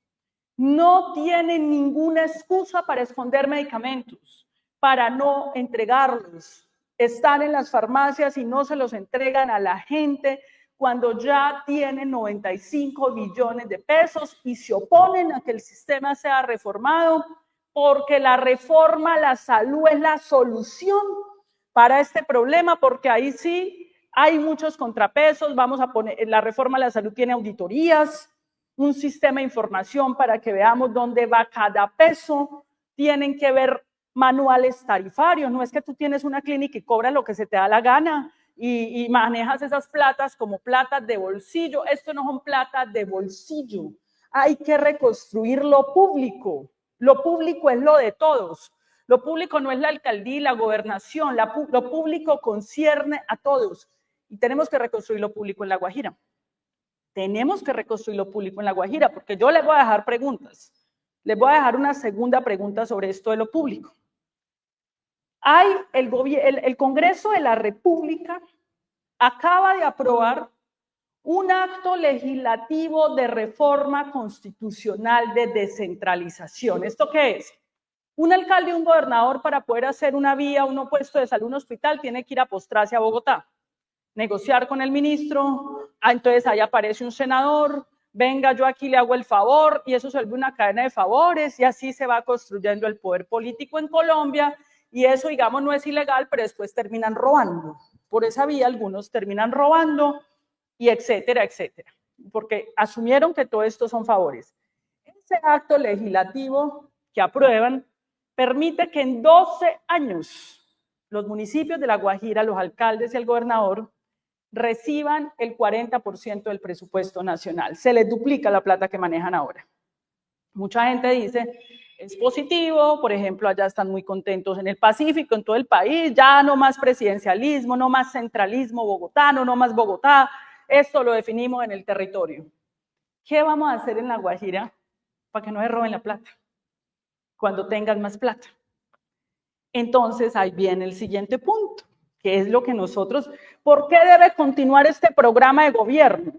Speaker 2: No tienen ninguna excusa para esconder medicamentos, para no entregarlos. Están en las farmacias y no se los entregan a la gente cuando ya tienen 95 billones de pesos y se oponen a que el sistema sea reformado, porque la reforma a la salud es la solución para este problema, porque ahí sí hay muchos contrapesos. Vamos a poner, la reforma a la salud tiene auditorías, un sistema de información para que veamos dónde va cada peso, tienen que ver manuales tarifarios, no es que tú tienes una clínica y cobras lo que se te da la gana, y manejas esas platas como platas de bolsillo. Esto no son platas de bolsillo. Hay que reconstruir lo público. Lo público es lo de todos. Lo público no es la alcaldía y la gobernación. Lo público concierne a todos. Y tenemos que reconstruir lo público en La Guajira. Tenemos que reconstruir lo público en La Guajira, porque yo les voy a dejar preguntas. Les voy a dejar una segunda pregunta sobre esto de lo público. El Congreso de la República acaba de aprobar un acto legislativo de reforma constitucional de descentralización. ¿Esto qué es? Un alcalde y un gobernador, para poder hacer una vía, un puesto de salud, un hospital, tiene que ir a postrarse a Bogotá, negociar con el ministro, entonces ahí aparece un senador, venga, yo aquí le hago el favor, y eso se vuelve una cadena de favores, y así se va construyendo el poder político en Colombia. Y eso, digamos, no es ilegal, pero después terminan robando. Por esa vía algunos terminan robando, y etcétera, etcétera. Porque asumieron que todo esto son favores. Ese acto legislativo que aprueban permite que en 12 años los municipios de La Guajira, los alcaldes y el gobernador reciban el 40% del presupuesto nacional. Se les duplica la plata que manejan ahora. Mucha gente dice, es positivo, por ejemplo, allá están muy contentos en el Pacífico, en todo el país, ya no más presidencialismo, no más centralismo bogotano, no más Bogotá, esto lo definimos en el territorio. ¿Qué vamos a hacer en La Guajira para que no se roben la plata? Cuando tengan más plata. Entonces, ahí viene el siguiente punto, que es lo que nosotros, ¿por qué debe continuar este programa de gobierno?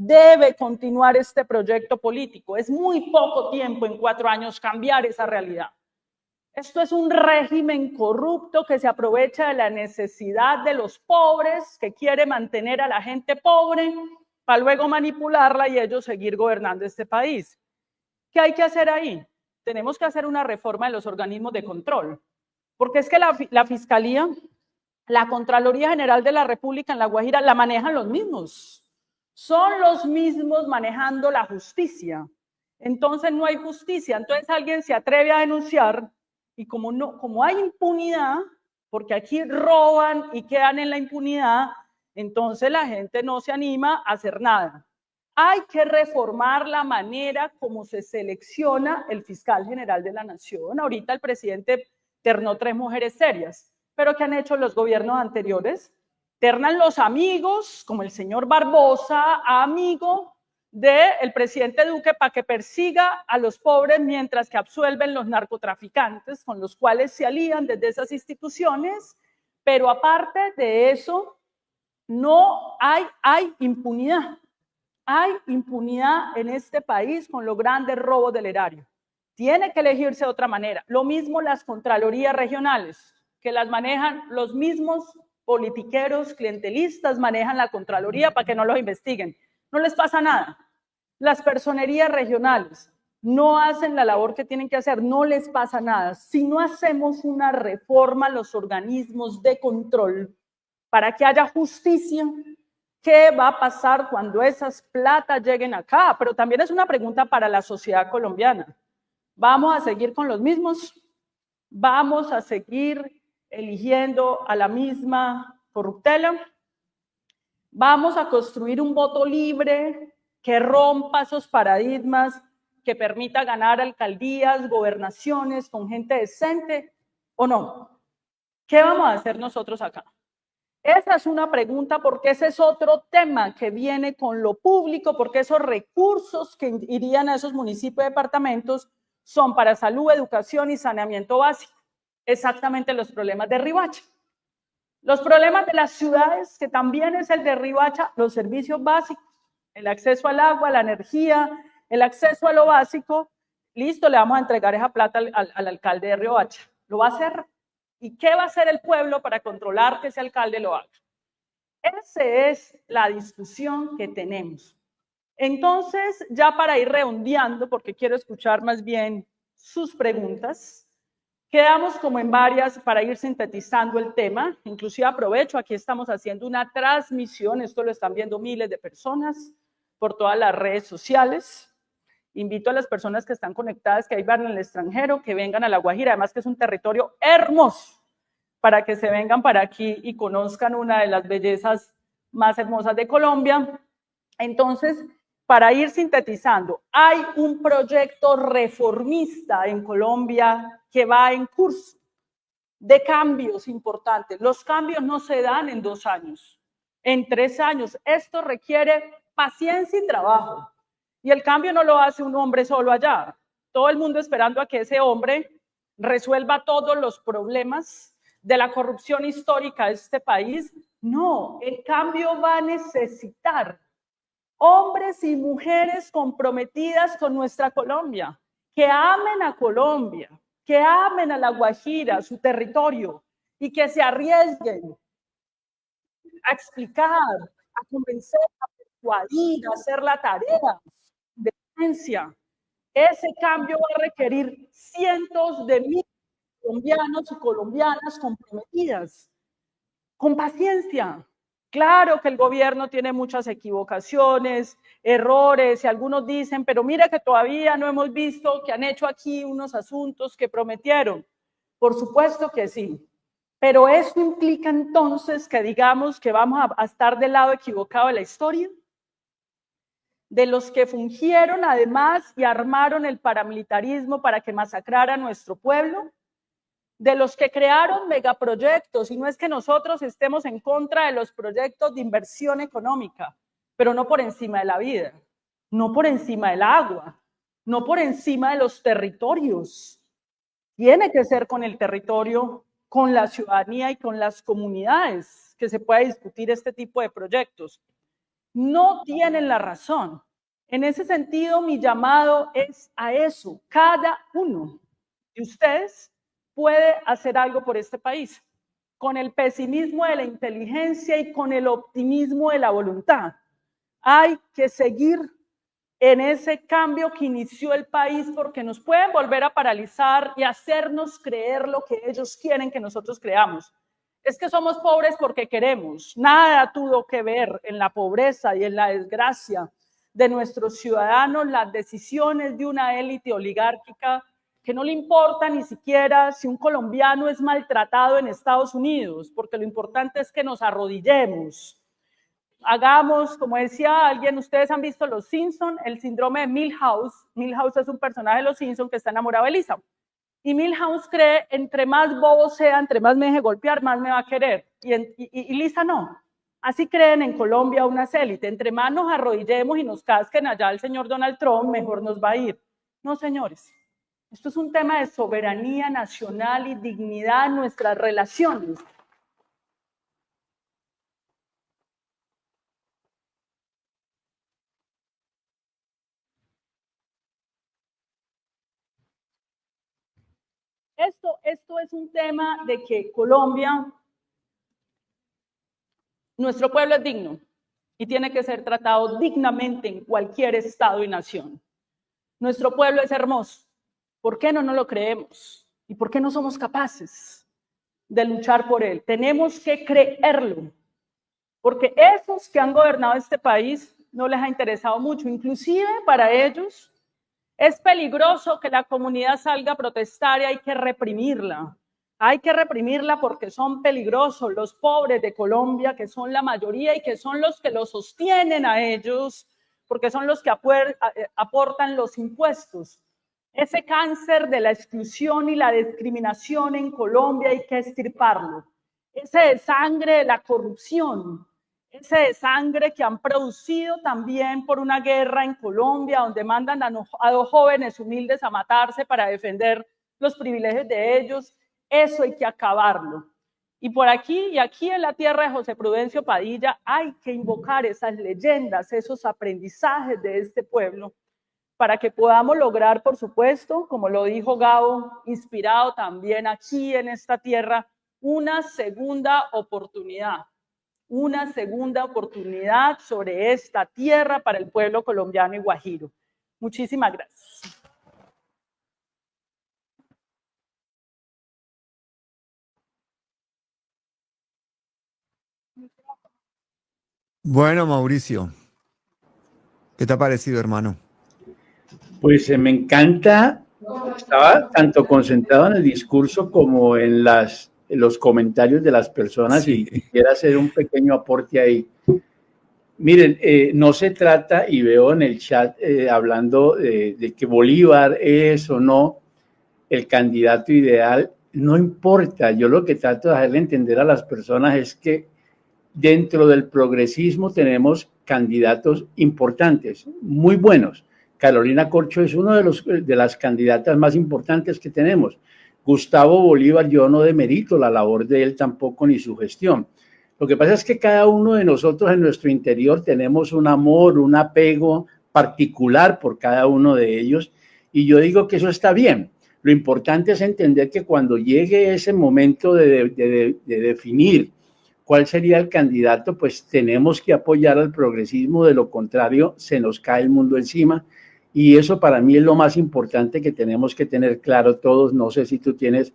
Speaker 2: Debe continuar este proyecto político. Es muy poco tiempo en 4 años cambiar esa realidad. Esto es un régimen corrupto que se aprovecha de la necesidad de los pobres, que quiere mantener a la gente pobre para luego manipularla y ellos seguir gobernando este país. ¿Qué hay que hacer ahí? Tenemos que hacer una reforma de los organismos de control, porque es que la Fiscalía, la Contraloría General de la República en La Guajira la manejan los mismos. Son los mismos manejando la justicia. Entonces no hay justicia. Entonces alguien se atreve a denunciar y como hay impunidad, porque aquí roban y quedan en la impunidad, entonces la gente no se anima a hacer nada. Hay que reformar la manera como se selecciona el fiscal general de la nación. Ahorita el presidente ternó 3 mujeres serias, pero ¿qué han hecho los gobiernos anteriores? Ternan los amigos, como el señor Barbosa, amigo del presidente Duque, para que persiga a los pobres mientras que absuelven los narcotraficantes con los cuales se alían desde esas instituciones, pero aparte de eso, no hay impunidad. Hay impunidad en este país con los grandes robos del erario. Tiene que elegirse de otra manera. Lo mismo las contralorías regionales, que las manejan los mismos politiqueros clientelistas, manejan la Contraloría para que no los investiguen. No les pasa nada. Las personerías regionales no hacen la labor que tienen que hacer, no les pasa nada. Si no hacemos una reforma a los organismos de control para que haya justicia, ¿qué va a pasar cuando esas platas lleguen acá? Pero también es una pregunta para la sociedad colombiana. ¿Vamos a seguir con los mismos? ¿Vamos a seguir eligiendo a la misma corruptela? ¿Vamos a construir un voto libre que rompa esos paradigmas, que permita ganar alcaldías, gobernaciones con gente decente o no? ¿Qué vamos a hacer nosotros acá? Esa es una pregunta porque ese es otro tema que viene con lo público, porque esos recursos que irían a esos municipios y departamentos son para salud, educación y saneamiento básico. Exactamente los problemas de Riohacha. Los problemas de las ciudades, que también es el de Riohacha, los servicios básicos, el acceso al agua, la energía, el acceso a lo básico. Listo, le vamos a entregar esa plata al alcalde de Riohacha. ¿Lo va a hacer? ¿Y qué va a hacer el pueblo para controlar que ese alcalde lo haga? Esa es la discusión que tenemos. Entonces, ya para ir redondeando, porque quiero escuchar más bien sus preguntas, quedamos como en varias para ir sintetizando el tema. Inclusive aprovecho, aquí estamos haciendo una transmisión, esto lo están viendo miles de personas por todas las redes sociales. Invito a las personas que están conectadas, que ahí van en el extranjero, que vengan a La Guajira, además que es un territorio hermoso, para que se vengan para aquí y conozcan una de las bellezas más hermosas de Colombia. Entonces, para ir sintetizando, hay un proyecto reformista en Colombia que va en curso de cambios importantes. Los cambios no se dan en 2 años, en 3 años. Esto requiere paciencia y trabajo. Y el cambio no lo hace un hombre solo allá. Todo el mundo esperando a que ese hombre resuelva todos los problemas de la corrupción histórica de este país. No, el cambio va a necesitar hombres y mujeres comprometidas con nuestra Colombia, que amen a Colombia, que amen a La Guajira, su territorio, y que se arriesguen a explicar, a convencer, a persuadir, a hacer la tarea de ciencia. Ese cambio va a requerir cientos de miles de colombianos y colombianas comprometidas, con paciencia. Claro que el gobierno tiene muchas equivocaciones, errores, y algunos dicen, pero mira que todavía no hemos visto que han hecho aquí unos asuntos que prometieron. Por supuesto que sí, pero eso implica entonces que digamos que vamos a estar del lado equivocado de la historia. de los que fungieron además y armaron el paramilitarismo para que masacrara a nuestro pueblo, de los que crearon megaproyectos, y no es que nosotros estemos en contra de los proyectos de inversión económica, pero no por encima de la vida, no por encima del agua, no por encima de los territorios. Tiene que ser con el territorio, con la ciudadanía y con las comunidades que se pueda discutir este tipo de proyectos. No tienen la razón. En ese sentido, mi llamado es a eso. Cada uno de ustedes puede hacer algo por este país, con el pesimismo de la inteligencia y con el optimismo de la voluntad. Hay que seguir en ese cambio que inició el país, porque nos pueden volver a paralizar y hacernos creer lo que ellos quieren que nosotros creamos. Es que somos pobres porque queremos. Nada tuvo que ver en la pobreza y en la desgracia de nuestros ciudadanos las decisiones de una élite oligárquica que no le importa ni siquiera si un colombiano es maltratado en Estados Unidos, porque lo importante es que nos arrodillemos. Hagamos, como decía alguien, ustedes han visto Los Simpson, el síndrome de Milhouse. Milhouse es un personaje de Los Simpson que está enamorado de Lisa. Y Milhouse cree, entre más bobo sea, entre más me deje golpear, más me va a querer. Y Lisa no. Así creen en Colombia unas élites. Entre más nos arrodillemos y nos casquen allá el señor Donald Trump, mejor nos va a ir. No, señores. Esto es un tema de soberanía nacional y dignidad en nuestras relaciones. Esto es un tema de que Colombia, nuestro pueblo es digno y tiene que ser tratado dignamente en cualquier estado y nación. Nuestro pueblo es hermoso. ¿Por qué no nos lo creemos? ¿Y por qué no somos capaces de luchar por él? Tenemos que creerlo, porque esos que han gobernado este país no les ha interesado mucho. Inclusive para ellos es peligroso que la comunidad salga a protestar y hay que reprimirla. Hay que reprimirla porque son peligrosos los pobres de Colombia, que son la mayoría y que son los que los sostienen a ellos, porque son los que aportan los impuestos. Ese cáncer de la exclusión y la discriminación en Colombia hay que extirparlo. Ese de sangre de la corrupción, ese de sangre que han producido también por una guerra en Colombia, donde mandan a dos jóvenes humildes a matarse para defender los privilegios de ellos. Eso hay que acabarlo. Y por aquí, y aquí en la tierra de José Prudencio Padilla, hay que invocar esas leyendas, esos aprendizajes de este pueblo, para que podamos lograr, por supuesto, como lo dijo Gabo, inspirado también aquí en esta tierra, una segunda oportunidad sobre esta tierra para el pueblo colombiano y guajiro. Muchísimas gracias.
Speaker 3: Bueno, Mauricio, ¿qué te ha parecido, hermano?
Speaker 4: Pues me encanta, estaba tanto concentrado en el discurso como en los comentarios de las personas y quisiera hacer un pequeño aporte ahí. Miren, no se trata, y veo en el chat hablando de que Bolívar es o no el candidato ideal, no importa. Yo lo que trato de hacerle entender a las personas es que dentro del progresismo tenemos candidatos importantes, muy buenos. Carolina Corcho es uno de las candidatas más importantes que tenemos. Gustavo Bolívar, yo no demerito la labor de él tampoco ni su gestión. Lo que pasa es que cada uno de nosotros en nuestro interior tenemos un amor, un apego particular por cada uno de ellos, y yo digo que eso está bien. Lo importante es entender que cuando llegue ese momento de definir cuál sería el candidato, pues tenemos que apoyar al progresismo, de lo contrario se nos cae el mundo encima, y eso para mí es lo más importante que tenemos que tener claro todos. No sé si tú tienes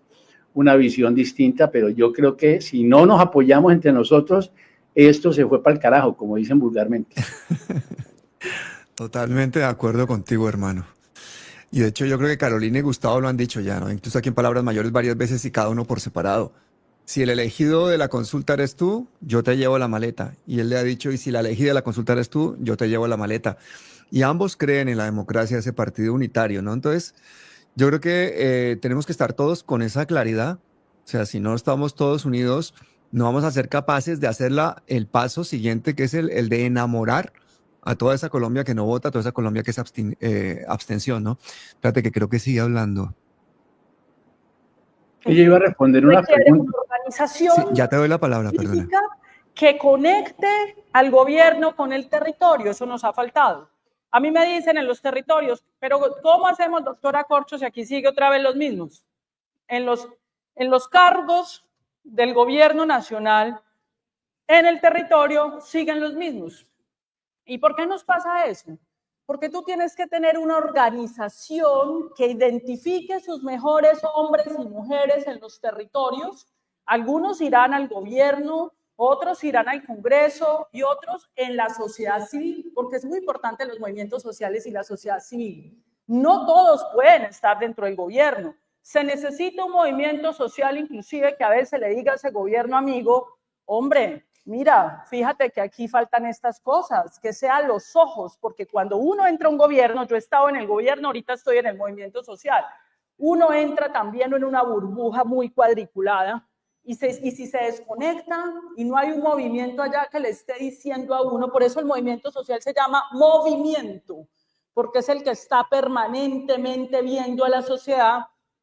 Speaker 4: una visión distinta, pero yo creo que si no nos apoyamos entre nosotros, esto se fue para el carajo, como dicen vulgarmente.
Speaker 3: Totalmente de acuerdo contigo, hermano. Y de hecho yo creo que Carolina y Gustavo lo han dicho ya, ¿no? Incluso aquí en Palabras Mayores varias veces y cada uno por separado. Si el elegido de la consulta eres tú, yo te llevo la maleta. Y él le ha dicho, y si la elegida de la consulta eres tú, yo te llevo la maleta. y ambos creen en la democracia, ese partido unitario, ¿no? Entonces, yo creo que tenemos que estar todos con esa claridad. O sea, si no estamos todos unidos, no vamos a ser capaces de hacer el paso siguiente, que es el de enamorar a toda esa Colombia que no vota, a toda esa Colombia que es abstención, ¿no? Espérate que creo que sigue hablando.
Speaker 4: Ella iba a responder una pregunta.
Speaker 2: Una organización
Speaker 3: Sí, ya te doy la palabra, perdona.
Speaker 2: Que conecte al gobierno con el territorio, eso nos ha faltado. A mí me dicen en los territorios, pero ¿cómo hacemos, doctora Corcho, si aquí sigue otra vez los mismos? En los cargos del gobierno nacional, en el territorio, siguen los mismos. ¿Y por qué nos pasa eso? Porque tú tienes que tener una organización que identifique sus mejores hombres y mujeres en los territorios. Algunos irán al gobierno, otros irán al Congreso y otros en la sociedad civil, porque es muy importante los movimientos sociales y la sociedad civil. No todos pueden estar dentro del gobierno. Se necesita un movimiento social, inclusive, que a veces le diga a ese gobierno amigo, hombre, mira, fíjate que aquí faltan estas cosas, que sean los ojos, porque cuando uno entra a un gobierno, yo he estado en el gobierno, ahorita estoy en el movimiento social, uno entra también en una burbuja muy cuadriculada y si se desconecta y no hay un movimiento allá que le esté diciendo a uno, por eso el movimiento social se llama movimiento, porque es el que está permanentemente viendo a la sociedad,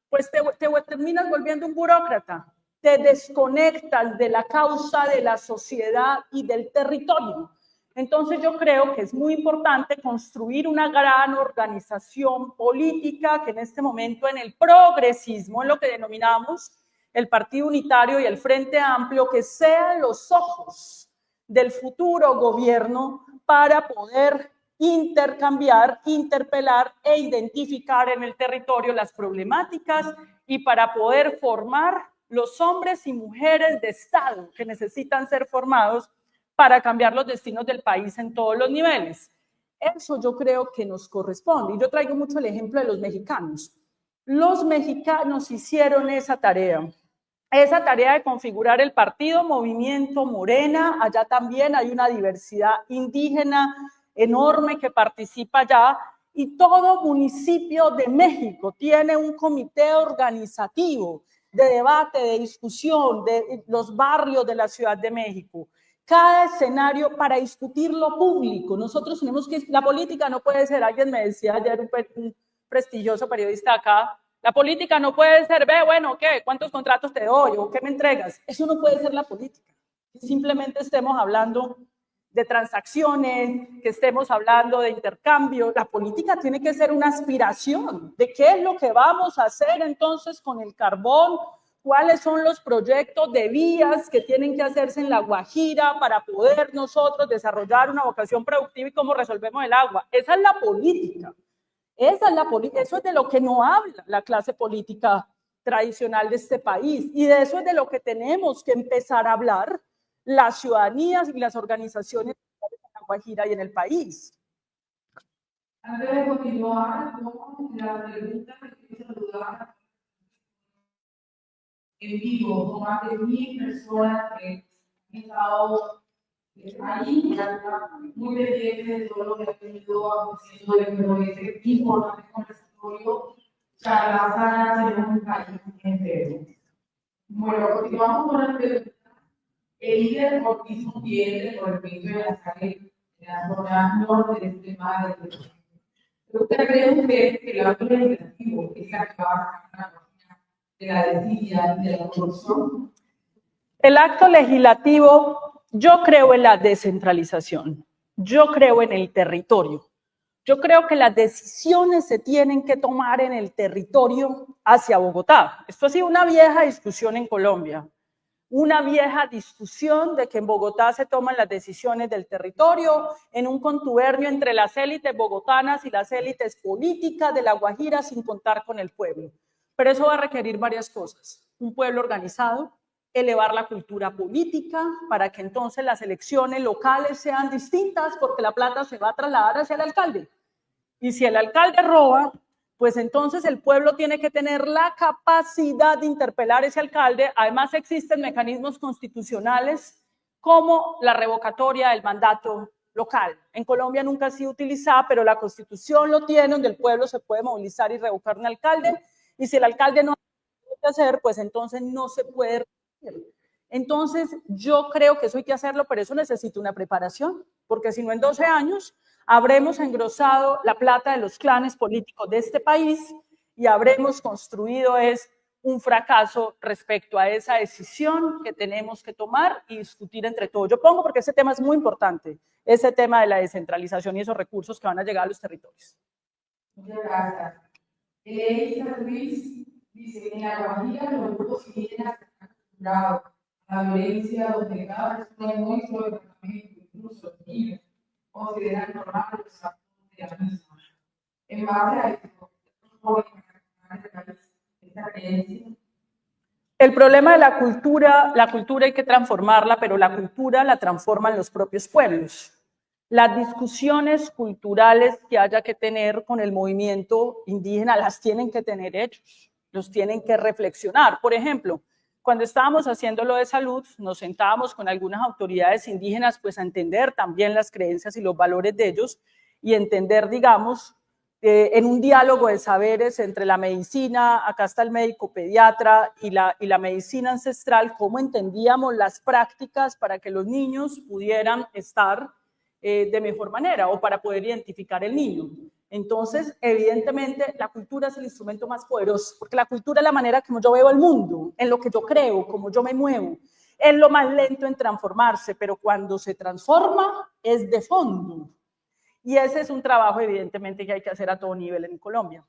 Speaker 2: pues te terminas volviendo un burócrata. Te desconectas de la causa de la sociedad y del territorio. Entonces yo creo que es muy importante construir una gran organización política que en este momento en el progresismo, en lo que denominamos el Partido Unitario y el Frente Amplio, que sean los ojos del futuro gobierno para poder intercambiar, interpelar e identificar en el territorio las problemáticas y para poder formar los hombres y mujeres de Estado que necesitan ser formados para cambiar los destinos del país en todos los niveles. Eso yo creo que nos corresponde. Y yo traigo mucho el ejemplo de los mexicanos. Los mexicanos hicieron esa tarea de configurar el partido Movimiento Morena. Allá también hay una diversidad indígena enorme que participa allá. Y todo municipio de México tiene un comité organizativo de debate, de discusión, de los barrios de la Ciudad de México. Cada escenario para discutir lo público. Nosotros tenemos que, la política no puede ser, alguien me decía ayer, un prestigioso periodista acá, la política no puede ser, ve, bueno, ¿qué? ¿Cuántos contratos te doy? ¿O qué me entregas? Eso no puede ser la política. Simplemente estemos hablando de transacciones, que estemos hablando de intercambio. La política tiene que ser una aspiración de qué es lo que vamos a hacer entonces con el carbón, cuáles son los proyectos de vías que tienen que hacerse en La Guajira para poder nosotros desarrollar una vocación productiva y cómo resolvemos el agua. Esa es la política. Eso es de lo que no habla la clase política tradicional de este país y de eso es de lo que tenemos que empezar a hablar las ciudadanías y las organizaciones en La Guajira y en el país.
Speaker 5: Antes de continuar con la pregunta, quiero saludar en vivo, son más de 1000 personas que han estado ahí, muy pendientes de todo lo que ha venido aconteciendo dentro de este importante conversatorio, charlas sanas en un país entero. Bueno, continuamos con la pregunta. El líder Ortiz Montiel, por el ministro de la Salud en la zona norte de este tema de ¿usted cree usted que el acto legislativo es la que va a sacar de la desidia y de la corrupción?
Speaker 2: El acto legislativo, yo creo en la descentralización, yo creo en el territorio. Yo creo que las decisiones se tienen que tomar en el territorio hacia Bogotá. Esto ha sido una vieja discusión en Colombia. Una vieja discusión de que en Bogotá se toman las decisiones del territorio en un contubernio entre las élites bogotanas y las élites políticas de La Guajira sin contar con el pueblo. Pero eso va a requerir varias cosas. Un pueblo organizado, elevar la cultura política para que entonces las elecciones locales sean distintas porque la plata se va a trasladar hacia el alcalde. Y si el alcalde roba, pues entonces el pueblo tiene que tener la capacidad de interpelar a ese alcalde. Además existen mecanismos constitucionales como la revocatoria del mandato local. En Colombia nunca ha sido utilizada, pero la Constitución lo tiene, donde el pueblo se puede movilizar y revocar un alcalde, y si el alcalde no tiene que hacer, pues entonces no se puede repetir. Entonces, yo creo que eso hay que hacerlo, pero eso necesita una preparación, porque si no en 12 años habremos engrosado la plata de los clanes políticos de este país y habremos construido un fracaso respecto a esa decisión que tenemos que tomar y discutir entre todos. Yo pongo porque ese tema es muy importante, ese tema de la descentralización y esos recursos que van a llegar a los territorios.
Speaker 5: Muchas gracias. Elisa Luis dice, en la Guajira los grupos indígenas están acostumbrados a la violencia, donde cada persona es nuestro departamento, incluso niños, consideran normal los actos de la misma. En base a esto,
Speaker 2: el problema de la cultura hay que transformarla, pero la cultura la transforman los propios pueblos. Las discusiones culturales que haya que tener con el movimiento indígena las tienen que tener ellos, los tienen que reflexionar. Por ejemplo, cuando estábamos haciendo lo de salud, nos sentábamos con algunas autoridades indígenas pues a entender también las creencias y los valores de ellos y entender, digamos, en un diálogo de saberes entre la medicina, acá está el médico pediatra y la medicina ancestral, cómo entendíamos las prácticas para que los niños pudieran estar de mejor manera o para poder identificar el niño. Entonces, evidentemente, la cultura es el instrumento más poderoso, porque la cultura es la manera como yo veo el mundo, en lo que yo creo, como yo me muevo. Es lo más lento en transformarse, pero cuando se transforma es de fondo. Y ese es un trabajo, evidentemente, que hay que hacer a todo nivel en Colombia.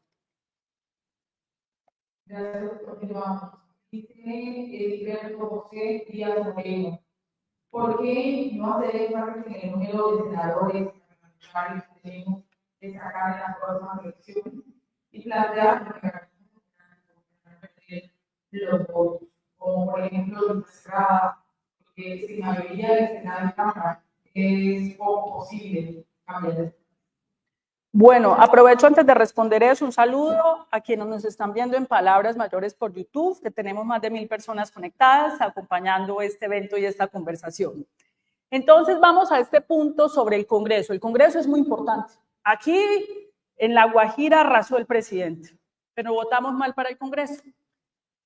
Speaker 5: Gracias, continuamos. Dice Gilberto José Díaz Moreno, ¿por qué no hacer énfasis en el número de senadores que tenemos de sacar en las próximas elecciones y plantear los votos? Como por ejemplo, que sin mayoría del Senado y Cámara es poco posible cambiar.
Speaker 2: Bueno, aprovecho antes de responder eso, un saludo a quienes nos están viendo en Palabras Mayores por YouTube, que tenemos más de 1000 personas conectadas acompañando este evento y esta conversación. Entonces vamos a este punto sobre el Congreso. El Congreso es muy importante. Aquí en La Guajira arrasó el presidente, pero votamos mal para el Congreso.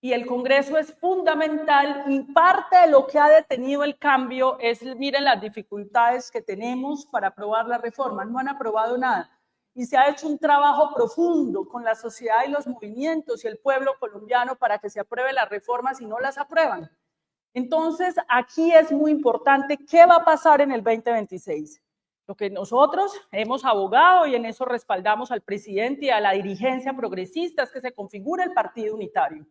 Speaker 2: Y el Congreso es fundamental y parte de lo que ha detenido el cambio es, miren las dificultades que tenemos para aprobar la reforma. No han aprobado nada. Y se ha hecho un trabajo profundo con la sociedad y los movimientos y el pueblo colombiano para que se aprueben las reformas y no las aprueban. Entonces, aquí es muy importante qué va a pasar en el 2026. Lo que nosotros hemos abogado y en eso respaldamos al presidente y a la dirigencia progresista es que se configure el partido unitario.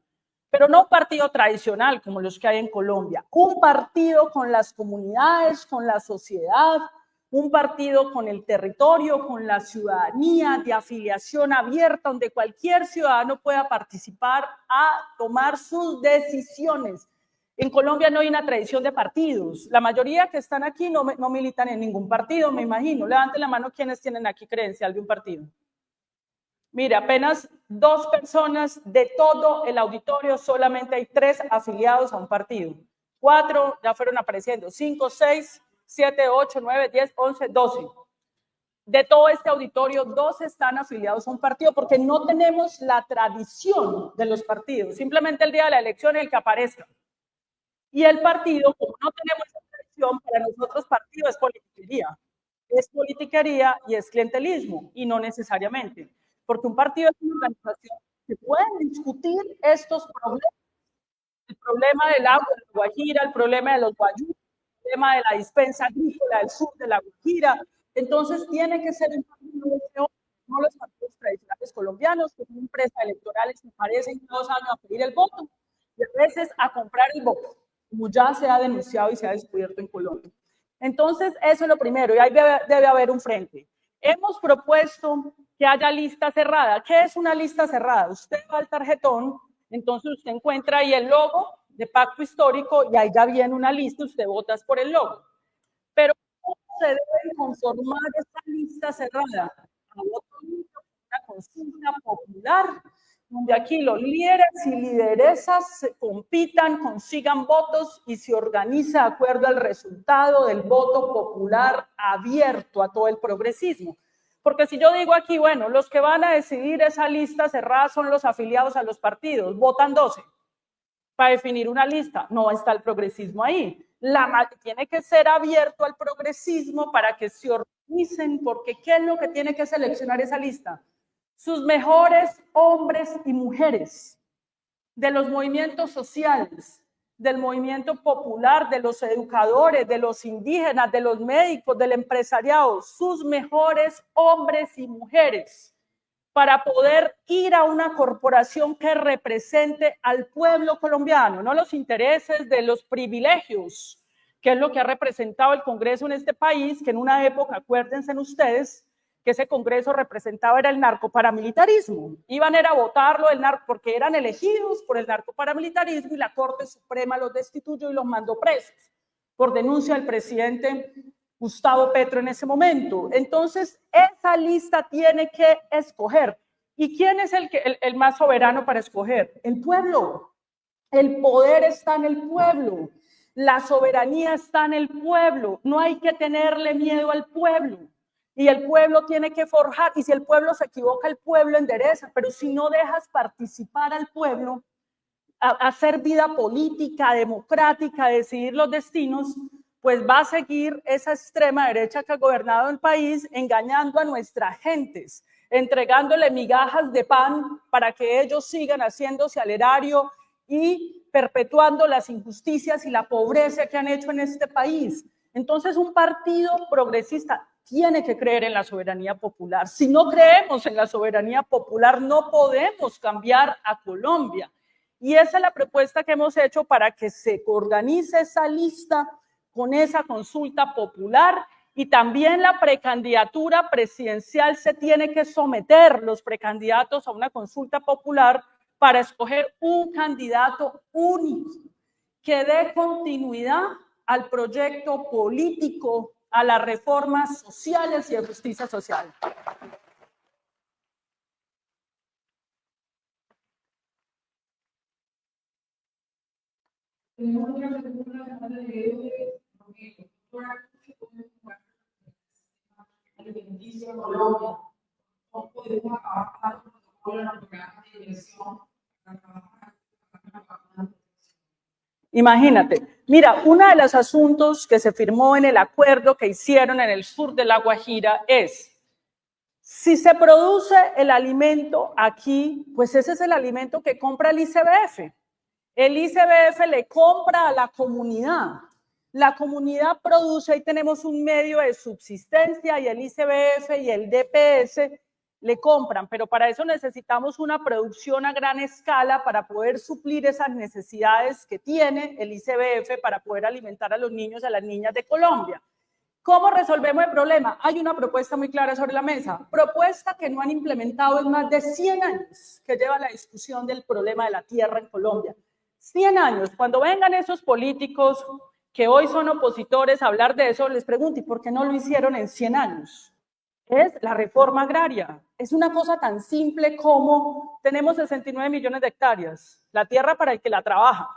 Speaker 2: Pero no un partido tradicional como los que hay en Colombia, un partido con las comunidades, con la sociedad, un partido con el territorio, con la ciudadanía, de afiliación abierta, donde cualquier ciudadano pueda participar a tomar sus decisiones. En Colombia no hay una tradición de partidos. La mayoría que están aquí no militan en ningún partido, me imagino. Levanten la mano quienes tienen aquí credencial de un partido. Mire, apenas 2 personas de todo el auditorio, solamente hay 3 afiliados a un partido. 4 ya fueron apareciendo, 5, 6, 7, 8, 9, 10, 11, 12. De todo este auditorio, 2 están afiliados a un partido porque no tenemos la tradición de los partidos. Simplemente el día de la elección el que aparezca. Y el partido, como no tenemos esa tradición, para nosotros partido es politiquería. Es politiquería y es clientelismo, y no necesariamente. Porque un partido es una organización que puede discutir estos problemas. El problema del agua de la Guajira, el problema de los guayús, el problema de la dispensa agrícola del sur de la Guajira. Entonces tiene que ser un partido, no los partidos tradicionales colombianos, que son empresas electorales que aparecen todos los años a pedir el voto y a veces a comprar el voto, como ya se ha denunciado y se ha descubierto en Colombia. Entonces, eso es lo primero, y ahí debe haber un frente. Hemos propuesto que haya lista cerrada. ¿Qué es una lista cerrada? Usted va al tarjetón, entonces usted encuentra ahí el logo de Pacto Histórico y ahí ya viene una lista, usted vota por el logo. Pero ¿cómo se debe conformar esta lista cerrada? Una consulta popular, un donde aquí los líderes y lideresas se compitan, consigan votos y se organiza de acuerdo al resultado del voto popular abierto a todo el progresismo. Porque si yo digo aquí, bueno, los que van a decidir esa lista cerrada son los afiliados a los partidos, votan 12 para definir una lista, no está el progresismo ahí. Tiene que ser abierto al progresismo para que se organicen, porque ¿qué es lo que tiene que seleccionar esa lista? Sus mejores hombres y mujeres de los movimientos sociales, del movimiento popular, de los educadores, de los indígenas, de los médicos, del empresariado, sus mejores hombres y mujeres para poder ir a una corporación que represente al pueblo colombiano, no los intereses de los privilegios, que es lo que ha representado el Congreso en este país, que en una época, acuérdense ustedes, que ese Congreso representaba era el narcoparamilitarismo. Iban a votarlo porque eran elegidos por el narcoparamilitarismo y la Corte Suprema los destituyó y los mandó presos por denuncia del presidente Gustavo Petro en ese momento. Entonces, esa lista tiene que escoger. ¿Y quién es el más soberano para escoger? El pueblo. El poder está en el pueblo. La soberanía está en el pueblo. No hay que tenerle miedo al pueblo. Y el pueblo tiene que forjar, y si el pueblo se equivoca, el pueblo endereza, pero si no dejas participar al pueblo a hacer vida política, democrática, a decidir los destinos, pues va a seguir esa extrema derecha que ha gobernado el país, engañando a nuestras gentes, entregándole migajas de pan para que ellos sigan haciéndose al erario y perpetuando las injusticias y la pobreza que han hecho en este país. Entonces, un partido progresista tiene que creer en la soberanía popular. Si no creemos en la soberanía popular, no podemos cambiar a Colombia. Y esa es la propuesta que hemos hecho para que se organice esa lista con esa consulta popular, y también la precandidatura presidencial se tiene que someter, los precandidatos, a una consulta popular para escoger un candidato único que dé continuidad al proyecto político, a las reformas sociales y de justicia social.
Speaker 5: Tenemos una pregunta de alimenticio en Colombia. ¿Cómo podemos acabar con los programas de inversión?
Speaker 2: Imagínate, mira, uno de los asuntos que se firmó en el acuerdo que hicieron en el sur de La Guajira es, si se produce el alimento aquí, pues ese es el alimento que compra el ICBF. El ICBF le compra a la comunidad. La comunidad produce, ahí tenemos un medio de subsistencia y el ICBF y el DPS le compran, pero para eso necesitamos una producción a gran escala para poder suplir esas necesidades que tiene el ICBF para poder alimentar a los niños y a las niñas de Colombia. ¿Cómo resolvemos el problema? Hay una propuesta muy clara sobre la mesa, propuesta que no han implementado en más de 100 años, que lleva la discusión del problema de la tierra en Colombia. 100 años, cuando vengan esos políticos que hoy son opositores a hablar de eso, les pregunto, ¿y por qué no lo hicieron en 100 años? Es la reforma agraria. Es una cosa tan simple como tenemos 69 millones de hectáreas, la tierra para el que la trabaja.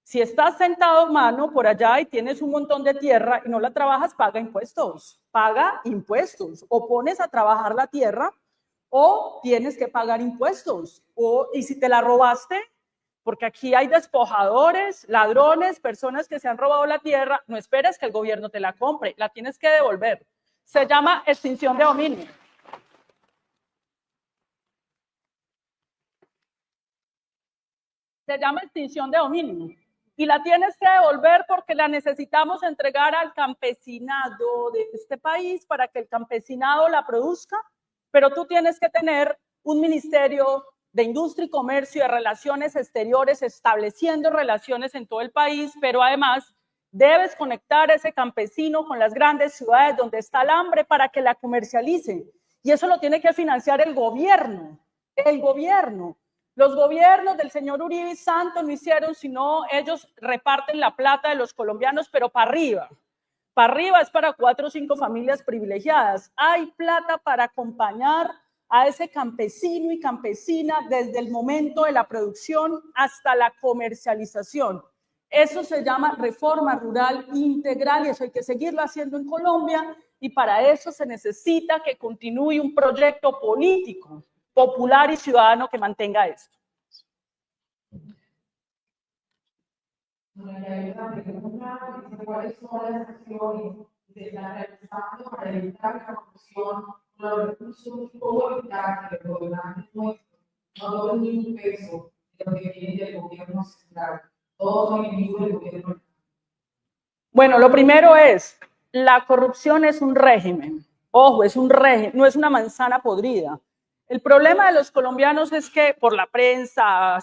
Speaker 2: Si estás sentado, mano, por allá y tienes un montón de tierra y no la trabajas, paga impuestos. Paga impuestos. O pones a trabajar la tierra o tienes que pagar impuestos. Y si te la robaste, porque aquí hay despojadores, ladrones, personas que se han robado la tierra, no esperes que el gobierno te la compre, la tienes que devolver. Se llama extinción de dominio. Se llama extinción de dominio. Y la tienes que devolver porque la necesitamos entregar al campesinado de este país para que el campesinado la produzca, pero tú tienes que tener un ministerio de Industria y Comercio y de Relaciones Exteriores estableciendo relaciones en todo el país, pero además debes conectar a ese campesino con las grandes ciudades donde está el hambre para que la comercialicen. Y eso lo tiene que financiar el gobierno. El gobierno. Los gobiernos del señor Uribe y Santos no hicieron, sino ellos reparten la plata de los colombianos, pero para arriba. Para arriba es para 4 o 5 familias privilegiadas. Hay plata para acompañar a ese campesino y campesina desde el momento de la producción hasta la comercialización. Eso se llama reforma rural integral y eso hay que seguirlo haciendo en Colombia, y para eso se necesita que continúe un proyecto político, popular y ciudadano que mantenga esto.
Speaker 5: Hay una pregunta, ¿cuáles son las acciones que se están realizando para evitar la corrupción, los recursos o evitar que los gobernantes nuestros no donen ni un peso de lo que viene del gobierno central? Todos son enemigos del gobierno.
Speaker 2: Bueno, lo primero es, la corrupción es un régimen. Ojo, es un régimen, no es una manzana podrida. El problema de los colombianos es que por la prensa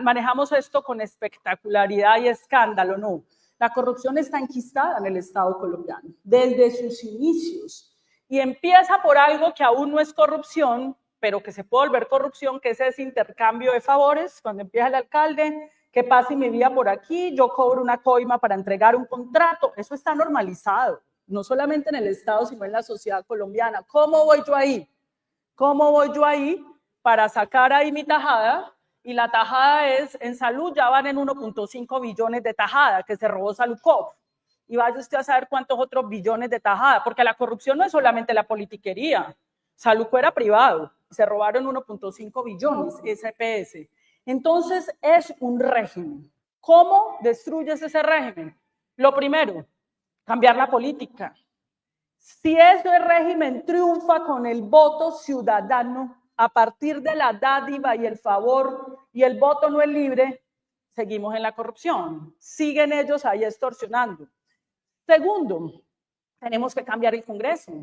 Speaker 2: manejamos esto con espectacularidad y escándalo. No, la corrupción está enquistada en el Estado colombiano desde sus inicios y empieza por algo que aún no es corrupción, pero que se puede volver corrupción, que es ese intercambio de favores. Cuando empieza el alcalde, que pase mi vía por aquí, yo cobro una coima para entregar un contrato. Eso está normalizado, no solamente en el Estado, sino en la sociedad colombiana. ¿Cómo voy yo ahí? ¿Cómo voy yo ahí para sacar ahí mi tajada? Y la tajada es, en salud ya van en 1.5 billones de tajada que se robó Saludcop. Y vaya usted a saber cuántos otros billones de tajada, porque la corrupción no es solamente la politiquería. Saludcop era privado, se robaron 1.5 billones, SPS. Entonces es un régimen. ¿Cómo destruyes ese régimen? Lo primero, cambiar la política. Si ese régimen triunfa con el voto ciudadano, a partir de la dádiva y el favor, y el voto no es libre, seguimos en la corrupción. Siguen ellos ahí extorsionando. Segundo, tenemos que cambiar el Congreso.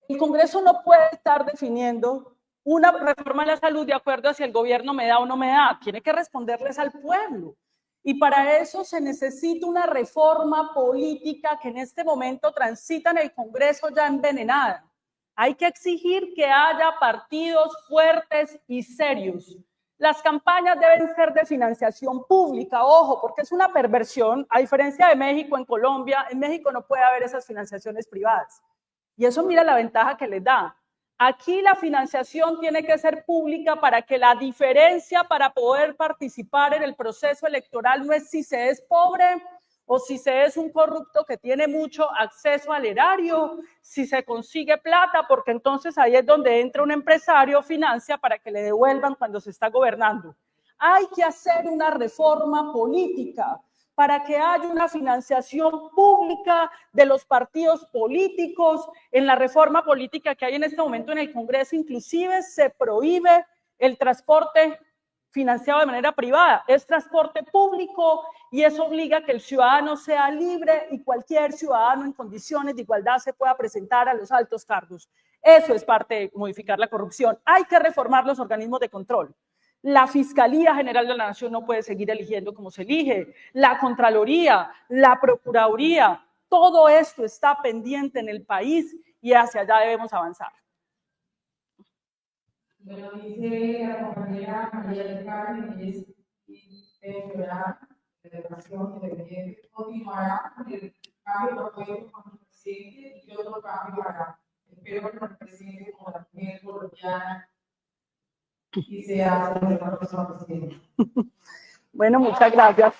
Speaker 2: El Congreso no puede estar definiendo una reforma a la salud de acuerdo a si el gobierno me da o no me da. Tiene que responderles al pueblo. Y para eso se necesita una reforma política que en este momento transita en el Congreso ya envenenada. Hay que exigir que haya partidos fuertes y serios. Las campañas deben ser de financiación pública, ojo, porque es una perversión. A diferencia de México, en Colombia, en México no puede haber esas financiaciones privadas. Y eso mira la ventaja que les da. Aquí la financiación tiene que ser pública para que la diferencia para poder participar en el proceso electoral no es si se es pobre o si se es un corrupto que tiene mucho acceso al erario, si se consigue plata, porque entonces ahí es donde entra un empresario, financia para que le devuelvan cuando se está gobernando. Hay que hacer una reforma política para que haya una financiación pública de los partidos políticos. En la reforma política que hay en este momento en el Congreso, inclusive se prohíbe el transporte financiado de manera privada, es transporte público y eso obliga a que el ciudadano sea libre y cualquier ciudadano en condiciones de igualdad se pueda presentar a los altos cargos. Eso es parte de modificar la corrupción. Hay que reformar los organismos de control. La Fiscalía General de la Nación no puede seguir eligiendo como se elige, la Contraloría, la Procuraduría, todo esto está pendiente en el país y hacia allá debemos avanzar.
Speaker 5: Bueno, dice la compañera María del Carmen, que es la Federación Independiente, continuará con el cambio propuesto con el presidente y otro cambio hará. Espero que el presidente como la mujer colombiana y se hace la próxima presidenta.
Speaker 2: Bueno, muchas gracias.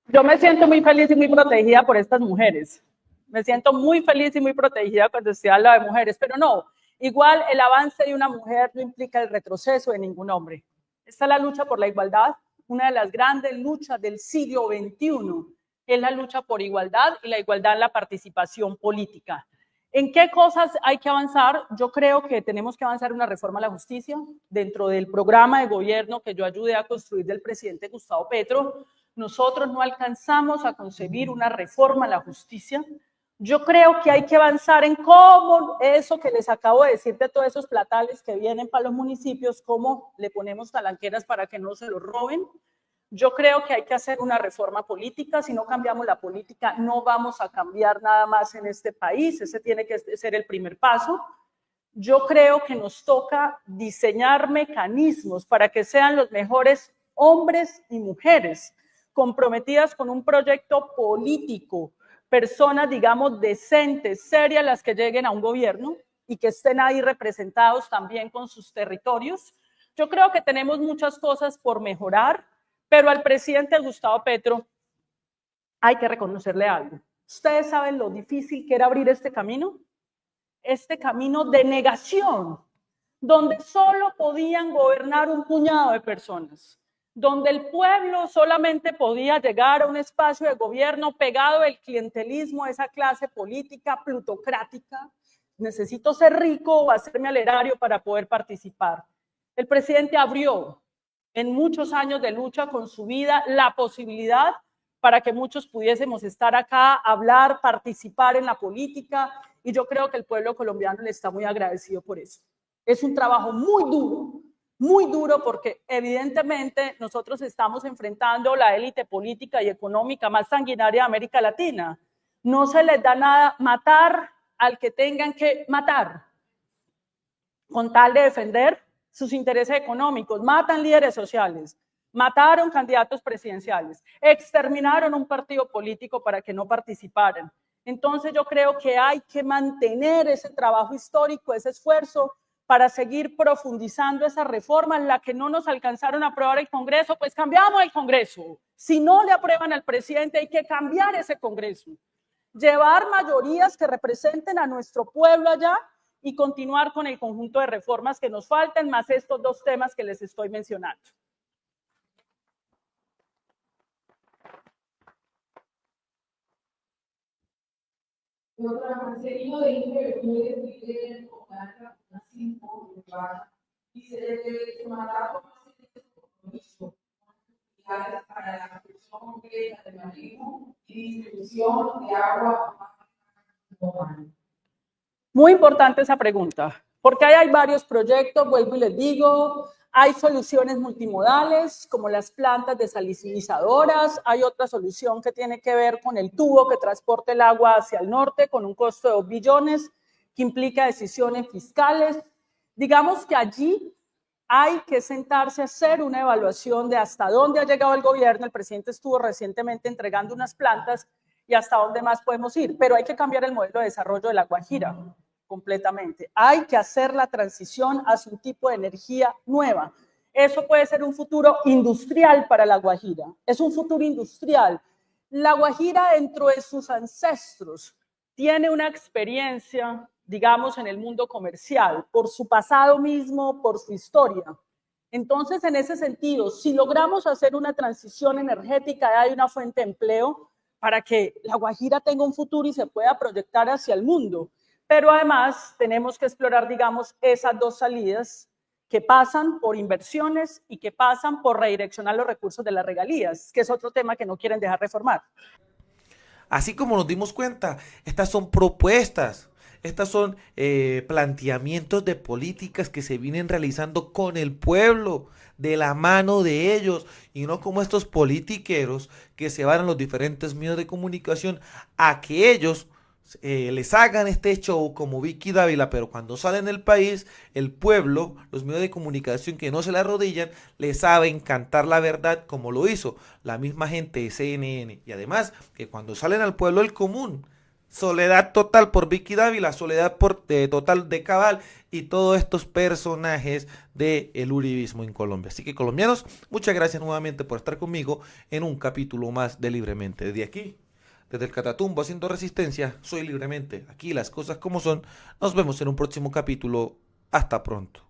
Speaker 2: Yo me siento muy feliz y muy protegida por estas mujeres. Me siento muy feliz y muy protegida cuando se habla de mujeres, pero no, igual el avance de una mujer no implica el retroceso de ningún hombre. Esta es la lucha por la igualdad, una de las grandes luchas del siglo XXI, es la lucha por igualdad y la igualdad en la participación política. ¿En qué cosas hay que avanzar? Yo creo que tenemos que avanzar en una reforma a la justicia. Dentro del programa de gobierno que yo ayudé a construir del presidente Gustavo Petro, nosotros no alcanzamos a concebir una reforma a la justicia. Yo creo que hay que avanzar en cómo eso que les acabo de decir de todos esos platales que vienen para los municipios, cómo le ponemos talanqueras para que no se los roben. Yo creo que hay que hacer una reforma política. Si no cambiamos la política, no vamos a cambiar nada más en este país. Ese tiene que ser el primer paso. Yo creo que nos toca diseñar mecanismos para que sean los mejores hombres y mujeres comprometidas con un proyecto político, personas, digamos, decentes, serias, las que lleguen a un gobierno y que estén ahí representados también con sus territorios. Yo creo que tenemos muchas cosas por mejorar, pero al presidente Gustavo Petro hay que reconocerle algo. ¿Ustedes saben lo difícil que era abrir este camino? Este camino de negación, donde solo podían gobernar un puñado de personas, donde el pueblo solamente podía llegar a un espacio de gobierno pegado al clientelismo, a esa clase política plutocrática. Necesito ser rico o hacerme al erario para poder participar. El presidente abrió en muchos años de lucha con su vida la posibilidad para que muchos pudiésemos estar acá, hablar, participar en la política, y yo creo que el pueblo colombiano le está muy agradecido por eso. Es un trabajo muy duro, porque evidentemente nosotros estamos enfrentando la élite política y económica más sanguinaria de América Latina. No se les da nada matar al que tengan que matar, con tal de defender sus intereses económicos. Matan líderes sociales, mataron candidatos presidenciales, exterminaron un partido político para que no participaran. Entonces yo creo que hay que mantener ese trabajo histórico, ese esfuerzo, para seguir profundizando esas reformas, las que no nos alcanzaron a aprobar el Congreso, pues cambiamos el Congreso. Si no le aprueban al presidente, hay que cambiar ese Congreso. Llevar mayorías que representen a nuestro pueblo allá y continuar con el conjunto de reformas que nos faltan, más estos dos temas que les estoy mencionando.
Speaker 5: Seguido de invertir en la 5 y se debe sumar compromiso para la producción concreta de manejo y distribución de agua.
Speaker 2: Muy importante esa pregunta, porque hay varios proyectos, vuelvo y les digo, hay soluciones multimodales como las plantas desalinizadoras, hay otra solución que tiene que ver con el tubo que transporta el agua hacia el norte con un costo de 2 billones que implica decisiones fiscales. Digamos que allí hay que sentarse a hacer una evaluación de hasta dónde ha llegado el gobierno. El presidente estuvo recientemente entregando unas plantas y hasta dónde más podemos ir, pero hay que cambiar el modelo de desarrollo de La Guajira completamente. Hay que hacer la transición hacia un tipo de energía nueva. Eso puede ser un futuro industrial para La Guajira. Es un futuro industrial. La Guajira, dentro de sus ancestros, tiene una experiencia, digamos, en el mundo comercial, por su pasado mismo, por su historia. Entonces, en ese sentido, si logramos hacer una transición energética, hay una fuente de empleo para que La Guajira tenga un futuro y se pueda proyectar hacia el mundo. Pero además tenemos que explorar, digamos, esas dos salidas que pasan por inversiones y que pasan por redireccionar los recursos de las regalías, que es otro tema que no quieren dejar reformar.
Speaker 1: Así como nos dimos cuenta, estas son propuestas, estas son planteamientos de políticas que se vienen realizando con el pueblo, de la mano de ellos, y no como estos politiqueros que se van a los diferentes medios de comunicación a que ellos les hagan este show como Vicky Dávila, pero cuando salen del país, el pueblo, los medios de comunicación que no se le arrodillan, les saben cantar la verdad como lo hizo la misma gente de CNN. Y además, que cuando salen al pueblo del común, soledad total por Vicky Dávila, soledad total de Cabal y todos estos personajes del uribismo en Colombia. Así que, colombianos, muchas gracias nuevamente por estar conmigo en un capítulo más de Libremente. Desde aquí, desde el Catatumbo haciendo resistencia, soy Libremente. Aquí las cosas como son. Nos vemos en un próximo capítulo. Hasta pronto.